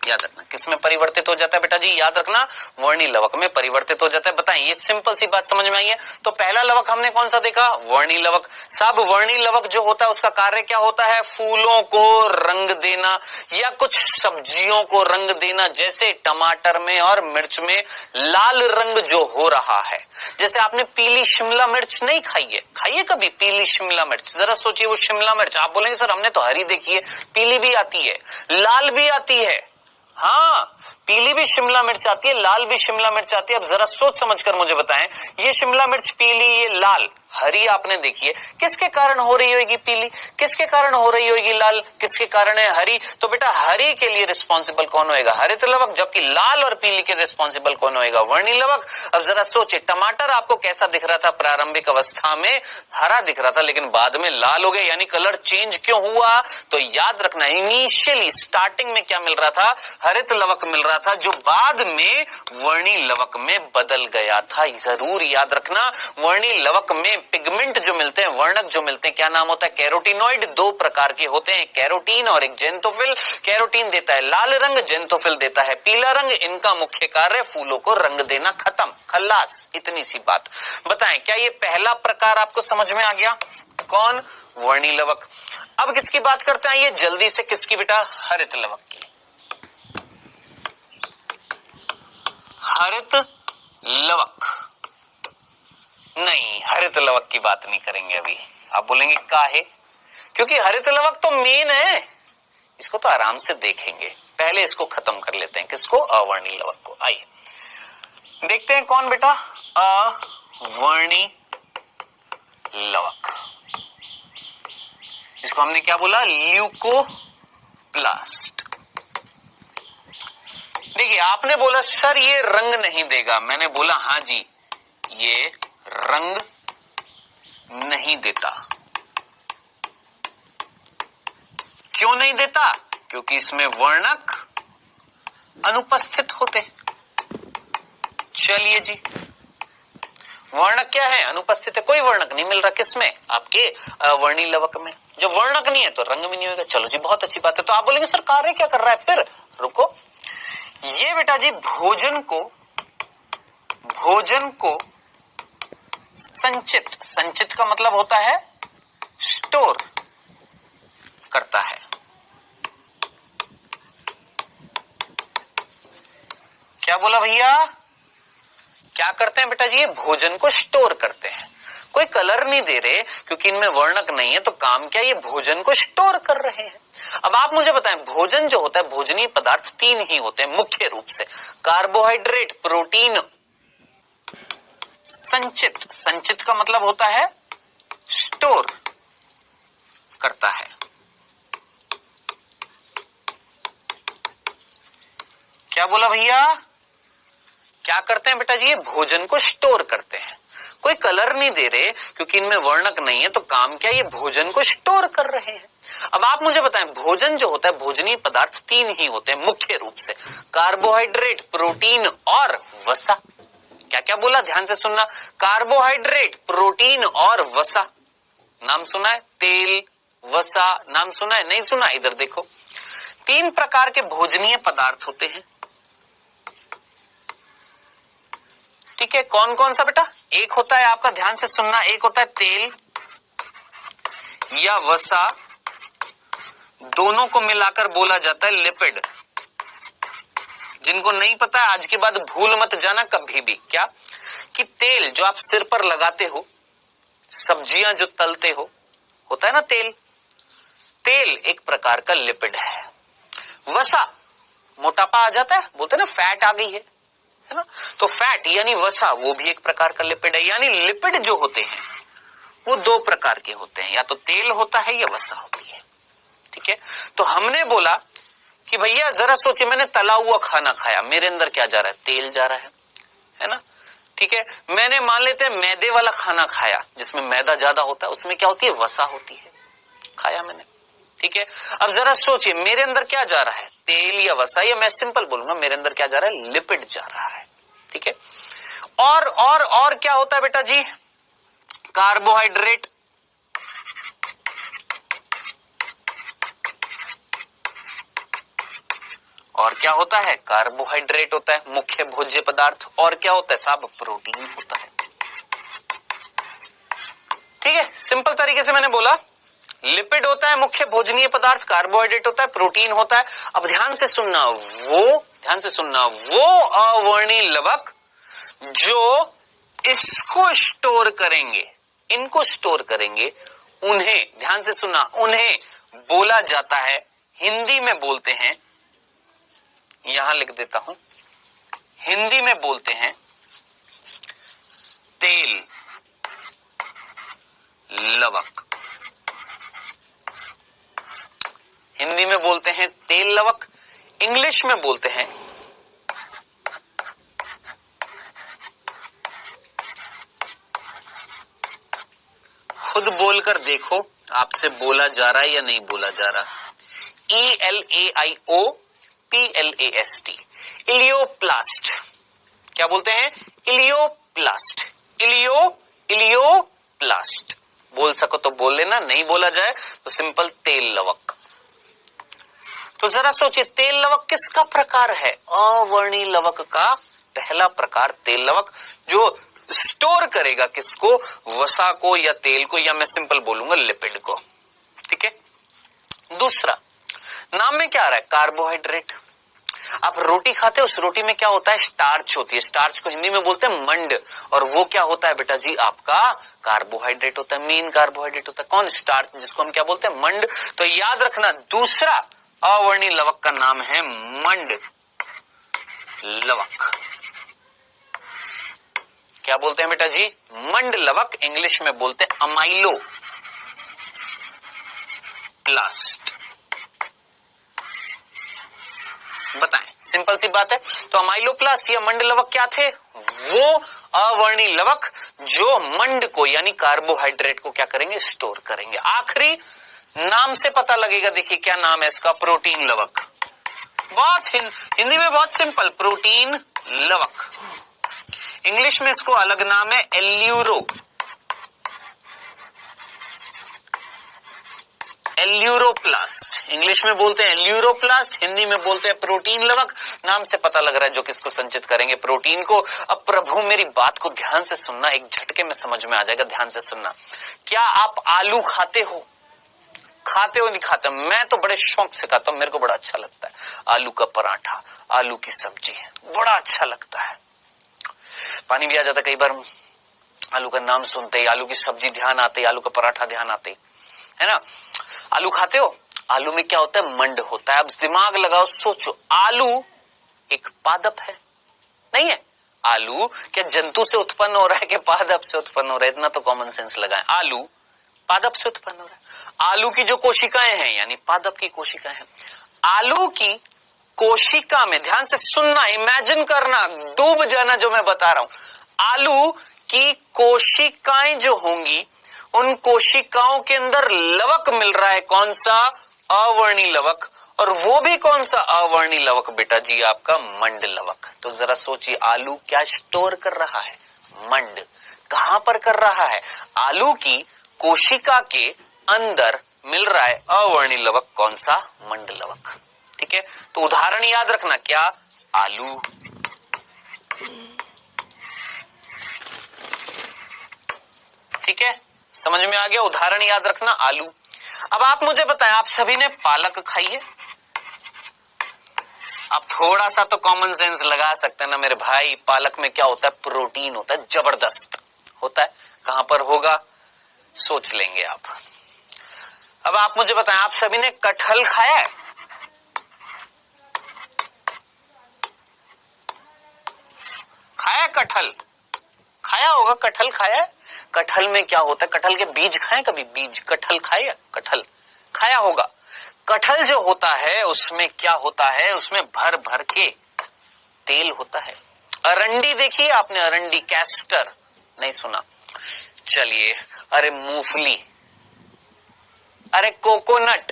याद रखना किसमें परिवर्तित हो जाता है बेटा जी, याद रखना वर्णी लवक में परिवर्तित हो जाता है। बताएं, ये सिंपल सी बात समझ में आई है। तो पहला लवक हमने कौन सा देखा, वर्णी लवक। साहब वर्णी लवक जो होता है उसका कार्य क्या होता है, फूलों को रंग देना या कुछ सब्जियों को रंग देना। जैसे टमाटर में और मिर्च में लाल रंग जो हो रहा है, जैसे आपने पीली शिमला मिर्च नहीं खाई है, खाइए कभी पीली शिमला मिर्च, जरा सोचिए वो शिमला मिर्च, आप बोलेंगे सर हमने तो हरी देखी है, पीली भी आती है लाल भी आती है। हाँ, पीली भी शिमला मिर्च आती है, लाल भी शिमला मिर्च आती है। अब जरा सोच समझकर मुझे बताएं, ये शिमला मिर्च पीली, ये लाल, हरी आपने देखी है, किसके कारण हो रही होगी पीली, किसके कारण हो रही होगी लाल, किसके कारण है हरी। तो बेटा हरी के लिए रिस्पॉन्सिबल कौन होएगा, हरित लवक, जबकि लाल और पीली के रिस्पॉन्सिबल कौन होएगा, वर्णी लवक। अब जरा सोचिए, टमाटर आपको कैसा दिख रहा था प्रारंभिक अवस्था में, हरा दिख रहा था, लेकिन बाद में लाल हो गया, यानी कलर चेंज क्यों हुआ। तो याद रखना इनिशियली स्टार्टिंग में क्या मिल रहा था, हरित लवक मिल रहा था, जो बाद में वर्णी लवक में बदल गया था। जरूर याद रखना, वर्णी लवक में पिगमेंट जो मिलते हैं, वर्णक जो मिलते हैं, क्या नाम होता है, कैरोटीनॉइड। दो प्रकार के होते हैं, कैरोटीन और एक जेंथोफिल। कैरोटीन देता है लाल रंग, जेंथोफिल देता है पीला रंग। इनका मुख्य कार्य फूलों को रंग देना, खत्म, खल्लास, इतनी सी बात। बताएं क्या ये पहला प्रकार आपको समझ में आ गया, कौन, वर्णी लवक। अब किसकी बात करते हैं, ये जल्दी से, किसकी बेटा, हरित लवक की। हरित लवक नहीं, हरित लवक की बात नहीं करेंगे अभी। आप बोलेंगे काहे, क्योंकि हरित लवक तो मेन है, इसको तो आराम से देखेंगे, पहले इसको खत्म कर लेते हैं। किसको, अवर्णी लवक को। आइए देखते हैं कौन बेटा, अवर्णी लवक। इसको हमने क्या बोला, ल्यूकोप्लास्ट। देखिए आपने बोला सर ये रंग नहीं देगा, मैंने बोला हाँ जी ये रंग नहीं देता। क्यों नहीं देता, क्योंकि इसमें वर्णक अनुपस्थित होते। चलिए जी, वर्णक क्या है, अनुपस्थित है, कोई वर्णक नहीं मिल रहा, किसमें, आपके वर्णी लवक में। जब वर्णक नहीं है तो रंग भी नहीं होगा। चलो जी बहुत अच्छी बात है। तो आप बोलेंगे सर कार्य क्या कर रहा है, फिर रुको, ये बेटा जी भोजन को संचित, संचित का मतलब होता है स्टोर करता है। क्या बोला भैया, क्या करते हैं बेटा जी, ये भोजन को स्टोर करते हैं। कोई कलर नहीं दे रहे क्योंकि इनमें वर्णक नहीं है, तो काम क्या, ये भोजन को स्टोर कर रहे हैं। अब आप मुझे बताएं, भोजन जो होता है, भोजनीय पदार्थ तीन ही होते हैं मुख्य रूप से, कार्बोहाइड्रेट, प्रोटीन, संचित। संचित का मतलब होता है स्टोर करता है। क्या बोला भैया, क्या करते हैं बेटा जी, ये भोजन को स्टोर करते हैं। कोई कलर नहीं दे रहे क्योंकि इनमें वर्णक नहीं है, तो काम क्या, ये भोजन को स्टोर कर रहे हैं। अब आप मुझे बताएं, भोजन जो होता है, भोजनीय पदार्थ तीन ही होते हैं मुख्य रूप से, कार्बोहाइड्रेट, प्रोटीन और वसा। क्या क्या बोला, ध्यान से सुनना, कार्बोहाइड्रेट, प्रोटीन और वसा। नाम सुना है, तेल, वसा, नाम सुना है, नहीं सुना, इधर देखो। तीन प्रकार के भोजनीय पदार्थ होते हैं, ठीक है। कौन कौन सा बेटा, एक होता है आपका, ध्यान से सुनना, एक होता है तेल या वसा, दोनों को मिलाकर बोला जाता है लिपिड। जिनको नहीं पता है आज के बाद भूल मत जाना कभी भी, क्या, कि तेल जो आप सिर पर लगाते हो, सब्जियां जो तलते हो, होता है ना तेल, तेल एक प्रकार का लिपिड है। वसा, मोटापा आ जाता है, बोलते हैं ना फैट आ गई है ना, तो फैट यानी वसा, वो भी एक प्रकार का लिपिड है। यानी लिपिड जो होते हैं वो दो प्रकार के होते हैं, या तो तेल होता है या वसा होती है, ठीक है। तो हमने बोला कि भैया जरा सोचिए, मैंने तला हुआ खाना खाया, मेरे अंदर क्या जा रहा है, तेल जा रहा है ना, ठीक है। मैंने मान लेते हैं मैदे वाला खाना खाया, जिसमें मैदा ज्यादा होता है, उसमें क्या होती है, वसा होती है, खाया मैंने, ठीक है। अब जरा सोचिए मेरे अंदर क्या जा रहा है, तेल या वसा, या मैं सिंपल बोलूंगा मेरे अंदर क्या जा रहा है, लिपिड जा रहा है, ठीक है। और क्या होता है बेटा जी, कार्बोहाइड्रेट, और क्या होता है? कार्बोहाइड्रेट होता है मुख्य भोज्य पदार्थ। और क्या होता है साहब? प्रोटीन होता है। ठीक है, सिंपल तरीके से मैंने बोला, लिपिड होता है मुख्य भोजनीय पदार्थ, कार्बोहाइड्रेट होता है, प्रोटीन होता है। अब ध्यान से सुनना, वो अवर्णी लवक जो इसको स्टोर करेंगे, इनको स्टोर करेंगे, उन्हें, ध्यान से सुनना, उन्हें बोला जाता है, हिंदी में बोलते हैं, यहां लिख देता हूं, हिंदी में बोलते हैं तेल लवक। हिंदी में बोलते हैं तेल लवक, इंग्लिश में बोलते हैं खुद बोलकर देखो आपसे बोला जा रहा है या नहीं बोला जा रहा। ELAIOPLAST, elaioplast. क्या बोलते हैं? Elaioplast, elaioplast. बोल सको तो बोल लेना, नहीं बोला जाए तो सिंपल तेल लवक। तो जरा सोचिए, तेल लवक किसका प्रकार है? अवर्णी लवक का पहला प्रकार तेल लवक, जो स्टोर करेगा किसको? वसा को या तेल को, या मैं सिंपल बोलूंगा लिपिड को। ठीक है। दूसरा, नाम में क्या आ रहा है? कार्बोहाइड्रेट। आप रोटी खाते हो, उस रोटी में क्या होता है? स्टार्च होती है। स्टार्च को हिंदी में बोलते हैं मंड, और वो क्या होता है बेटा जी? आपका कार्बोहाइड्रेट होता है, मेन कार्बोहाइड्रेट होता है। कौन? स्टार्च, जिसको हम क्या बोलते हैं? मंड। तो याद रखना, दूसरा अवर्णी लवक का नाम है मंड लवक। क्या बोलते हैं बेटा जी? मंड लवक। इंग्लिश में बोलते हैं अमाइलो प्लास्ट। बताएं, सिंपल सी बात है। तो अमाइलोप्लास्ट या मंड लवक क्या थे? वो अवर्णी लवक जो मंड को यानी कार्बोहाइड्रेट को क्या करेंगे? स्टोर करेंगे। आखिरी, नाम से पता लगेगा, देखिए क्या नाम है इसका? प्रोटीन लवक। बहुत हिंदी में बहुत सिंपल, प्रोटीन लवक। इंग्लिश में इसको अलग नाम है एल्यूरोप्लास्ट। इंग्लिश में बोलते हैं एल्यूरोप्लास्ट, हिंदी में बोलते हैं प्रोटीन लवक। नाम से पता लग रहा है जो किसको संचित करेंगे? प्रोटीन को। अब प्रभु मेरी बात को ध्यान से सुनना, एक झटके में समझ में आ जाएगा, ध्यान से सुनना। क्या आप आलू खाते हो? खाते हो नहीं खाते? मैं तो बड़े शौक से खाता हूं, मेरे को बड़ा अच्छा लगता है आलू का पराठा, आलू की सब्जी, बड़ा अच्छा लगता है। पानी भी आ जाता कई बार आलू का नाम सुनते ही, आलू की सब्जी ध्यान आते, आलू का पराठा ध्यान आते, है ना। आलू खाते हो? आलू में क्या होता है? मंड होता है। अब दिमाग लगाओ, सोचो, आलू एक पादप है? नहीं है। आलू क्या जंतु से उत्पन्न हो रहा है कि पादप से उत्पन्न हो रहा है? इतना तो कॉमन सेंस लगाएं। आलू पादप से उत्पन्न हो रहा है। आलू की जो कोशिकाएं हैं यानी पादप की कोशिकाएं हैं। आलू की कोशिका में, ध्यान से सुनना, इमेजिन करना, डूब जाना जो मैं बता रहा हूं। आलू की कोशिकाएं जो होंगी, उन कोशिकाओं के अंदर लवक मिल रहा है। कौन सा? अवर्णी लवक। और वो भी कौन सा अवर्णी लवक बेटा जी? आपका मंड लवक। तो जरा सोचिए, आलू क्या स्टोर कर रहा है? मंड। कहां पर कर रहा है? आलू की कोशिका के अंदर मिल रहा है अवर्णी लवक। कौन सा? मंड लवक। ठीक है। तो उदाहरण याद रखना, क्या? आलू। ठीक है, समझ में आ गया? उदाहरण याद रखना, आलू। अब आप मुझे बताएं, आप सभी ने पालक खाई है? आप थोड़ा सा तो कॉमन सेंस लगा सकते हैं ना मेरे भाई। पालक में क्या होता है? प्रोटीन होता है, जबरदस्त होता है। कहां पर होगा? सोच लेंगे आप। अब आप मुझे बताएं, आप सभी ने कटहल खाया है? खाया? कटहल खाया होगा, कटहल खाया है। कटहल में क्या होता है? कटहल के बीज खाए कभी? बीज कटहल खाया? कटहल खाया होगा। कटहल जो होता है उसमें क्या होता है? उसमें भर भर के तेल होता है। अरंडी देखिए आपने? अरंडी, कैस्टर, नहीं सुना? चलिए, अरे मूंगफली, अरे कोकोनट,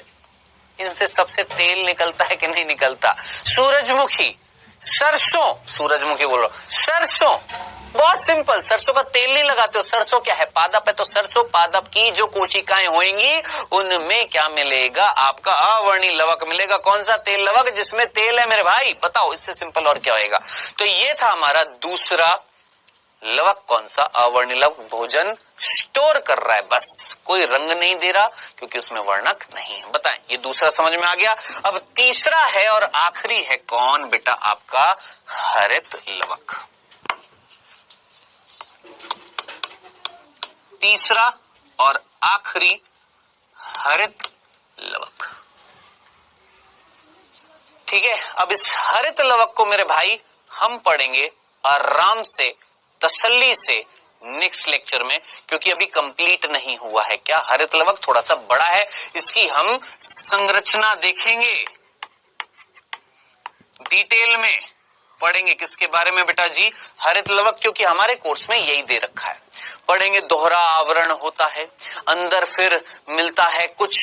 इनसे सबसे तेल निकलता है कि नहीं निकलता? सूरजमुखी, सरसों, सूरजमुखी बोल रहा हूं, सरसों, बहुत सिंपल, सरसों का तेल नहीं लगाते हो, सरसों क्या है, पादप है, तो सरसों पादप की जो कोशिकाएं होंगी उनमें क्या मिलेगा, आपका अवर्णी लवक मिलेगा। कौन सा तेल लवक, जिसमें तेल है मेरे भाई, बताओ इससे सिंपल और क्या होएगा। तो ये था हमारा दूसरा लवक, कौन सा, अवर्णी लवक, भोजन स्टोर कर रहा है, बस कोई रंग नहीं दे रहा क्योंकि उसमें वर्णक नहीं है। बताएं, ये दूसरा समझ में आ गया। अब तीसरा है और आखिरी है कौन बेटा, आपका हरित लवक। तीसरा और आखिरी हरित लवक, ठीक है। अब इस हरित लवक को मेरे भाई हम पढ़ेंगे आराम से, तसल्ली से नेक्स्ट लेक्चर में, क्योंकि अभी कंप्लीट नहीं हुआ है। क्या, हरित लवक थोड़ा सा बड़ा है, इसकी हम संरचना देखेंगे, डिटेल में पढ़ेंगे। किसके बारे में बेटा जी, हरित लवक, क्योंकि हमारे कोर्स में यही दे रखा है। पढ़ेंगे दोहरा आवरण होता है, अंदर फिर मिलता है कुछ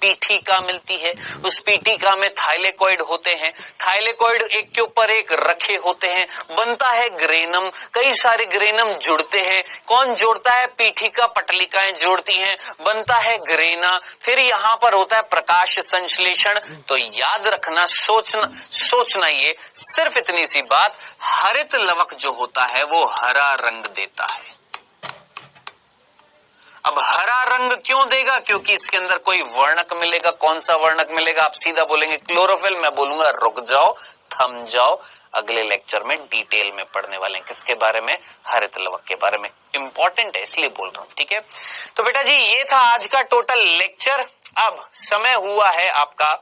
पीठिका मिलती है, उस पीठिका में थाइलेकोइड होते हैं, थाइलेकोइड एक के ऊपर एक रखे होते हैं, बनता है ग्रेनम, कई सारे ग्रेनम जुड़ते हैं। कौन जोड़ता है, पीठिका पटलिकाएं जोड़ती हैं, बनता है ग्रेना। फिर यहाँ पर होता है प्रकाश संश्लेषण। तो याद रखना, सोचना ये सिर्फ इतनी सी बात, हरित लवक जो होता है वो हरा रंग देता है। अब हरा रंग क्यों देगा, क्योंकि इसके अंदर कोई वर्णक मिलेगा। कौन सा वर्णक मिलेगा, आप सीधा बोलेंगे क्लोरोफिल, मैं बोलूंगा रुक जाओ, थम जाओ, अगले लेक्चर में डिटेल में पढ़ने वाले हैं। किसके बारे में, हरित लवक के बारे में, इंपॉर्टेंट है इसलिए बोल रहा हूं, ठीक है। तो बेटा जी ये था आज का टोटल लेक्चर। अब समय हुआ है आपका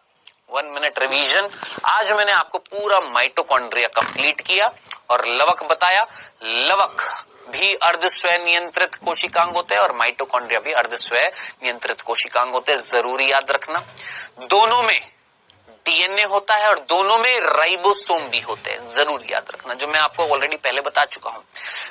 1 मिनट रिवीजन। आज मैंने आपको पूरा माइटोकॉन्ड्रिया कंप्लीट किया और लवक बताया। लवक भी अर्ध स्वयं नियंत्रित कोशिकांग होते हैं और माइटोकॉन्ड्रिया भी अर्ध स्वयं नियंत्रित कोशिकांग होते हैं। जरूरी याद रखना, दोनों में डीएनए होता है और दोनों में राइबोसोम भी होते हैं, जरूर याद रखना, जो मैं आपको ऑलरेडी पहले बता चुका हूं।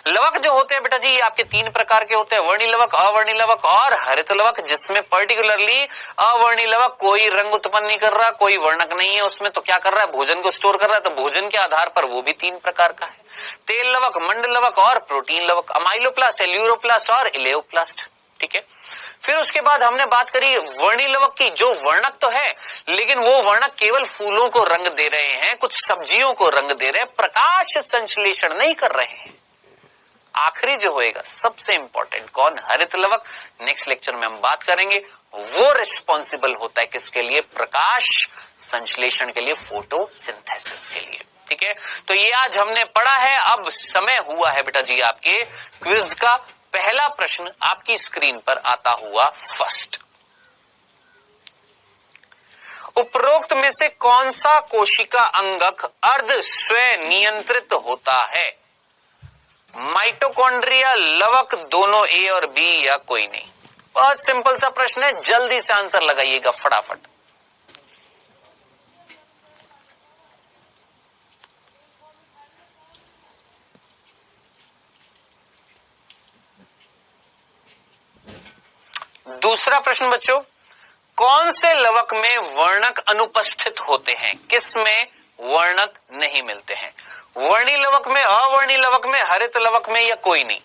लवक जो होते हैं बेटा जी, ये आपके 3 प्रकार के होते हैं, वर्णी लवक, अवर्णी लवक और हरित लवक, जिसमें पर्टिकुलरली अवर्णी लवक कोई रंग उत्पन्न नहीं कर रहा, कोई वर्णक नहीं है उसमें, तो क्या कर रहा है, भोजन को स्टोर कर रहा है। तो भोजन के आधार पर वो भी 3 प्रकार का है, तेल लवक, मंड लवक और प्रोटीन लवक, अमाइलोप्लास्ट, एल्यूरोप्लास्ट और इलेओप्लास्ट, ठीक है। फिर उसके बाद हमने बात करी वर्णी लवक की, जो वर्णक तो है लेकिन वो वर्णक केवल फूलों को रंग दे रहे हैं, कुछ सब्जियों को रंग दे रहे हैं, प्रकाश संश्लेषण नहीं कर रहे हैं। आखिरी जो होएगा सबसे इंपॉर्टेंट, कौन, हरित लवक। नेक्स्ट लेक्चर में हम बात करेंगे, वो रिस्पॉन्सिबल होता है किसके लिए, प्रकाश संश्लेषण के लिए, फोटोसिंथेसिस के लिए, ठीक है। तो ये आज हमने पढ़ा है। अब समय हुआ है बेटा जी आपके क्विज का। पहला प्रश्न आपकी स्क्रीन पर आता हुआ फर्स्ट, उपरोक्त में से कौन सा कोशिका अंगक अर्ध स्वयं नियंत्रित होता है, माइटोकॉन्ड्रिया, लवक, दोनों ए और बी या कोई नहीं। बहुत सिंपल सा प्रश्न है, जल्दी से आंसर लगाइएगा फटाफट। दूसरा प्रश्न बच्चों, कौन से लवक में वर्णक अनुपस्थित होते हैं, किस में वर्णक नहीं मिलते हैं, वर्णी लवक में, अवर्णी लवक में, हरित लवक में या कोई नहीं।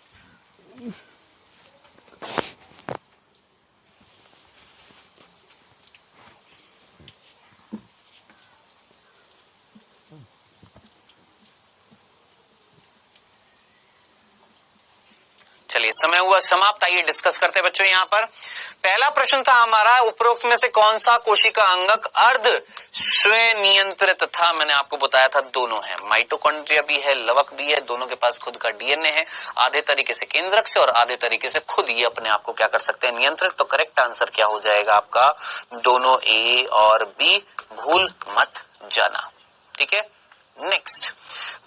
चलिए समय हुआ समाप्त, आइए डिस्कस करते हैं बच्चों। यहाँ पर पहला प्रश्न था हमारा, उपरोक्त में से कौन सा कोशिका अंगक अर्ध स्वयं नियंत्रित था। मैंने आपको बताया था दोनों है, माइटोकॉन्ड्रिया भी है, लवक भी है, दोनों के पास खुद का डीएनए है, आधे तरीके से केंद्रक से और आधे तरीके से खुद ये अपने आप को क्या कर सकते हैं, नियंत्रित। तो करेक्ट आंसर क्या हो जाएगा आपका, दोनों ए और बी, भूल मत जाना, ठीक है। नेक्स्ट,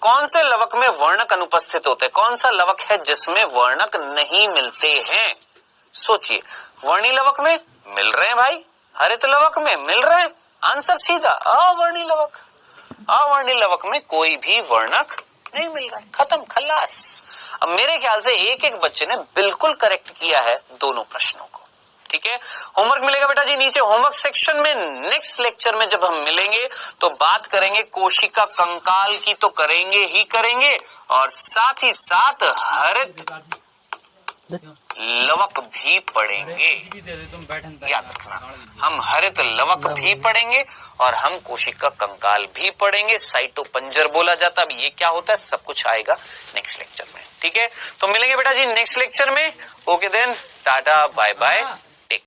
कौन से लवक में वर्णक अनुपस्थित होते हैं, कौन सा लवक है जिसमें वर्णक नहीं मिलते हैं। सोचिए, वर्णी लवक में मिल रहे हैं भाई, हरित लवक में मिल रहे हैं, आंसर सीधा अवर्णी लवक। अवर्णी लवक में कोई भी वर्णक नहीं मिल रहा है, खत्म, खल्लास। अब मेरे ख्याल से एक एक बच्चे ने बिल्कुल करेक्ट किया है दोनों प्रश्नों को, ठीक है, होमवर्क मिलेगा बेटा जी नीचे होमवर्क सेक्शन में। नेक्स्ट लेक्चर में जब हम मिलेंगे तो बात करेंगे कोशिका कंकाल की, तो करेंगे ही करेंगे, और साथ ही साथ हरित लवक भी पढ़ेंगे। याद रखना, हम हरित लवक भी पढ़ेंगे और हम कोशिका कंकाल भी पढ़ेंगे। साइटोपंजर बोला जाता है। अब ये क्या होता है सब कुछ आएगा नेक्स्ट लेक्चर में। ठीक है, तो मिलेंगे बेटा जी नेक्स्ट लेक्चर में। Okay then, tata bye bye.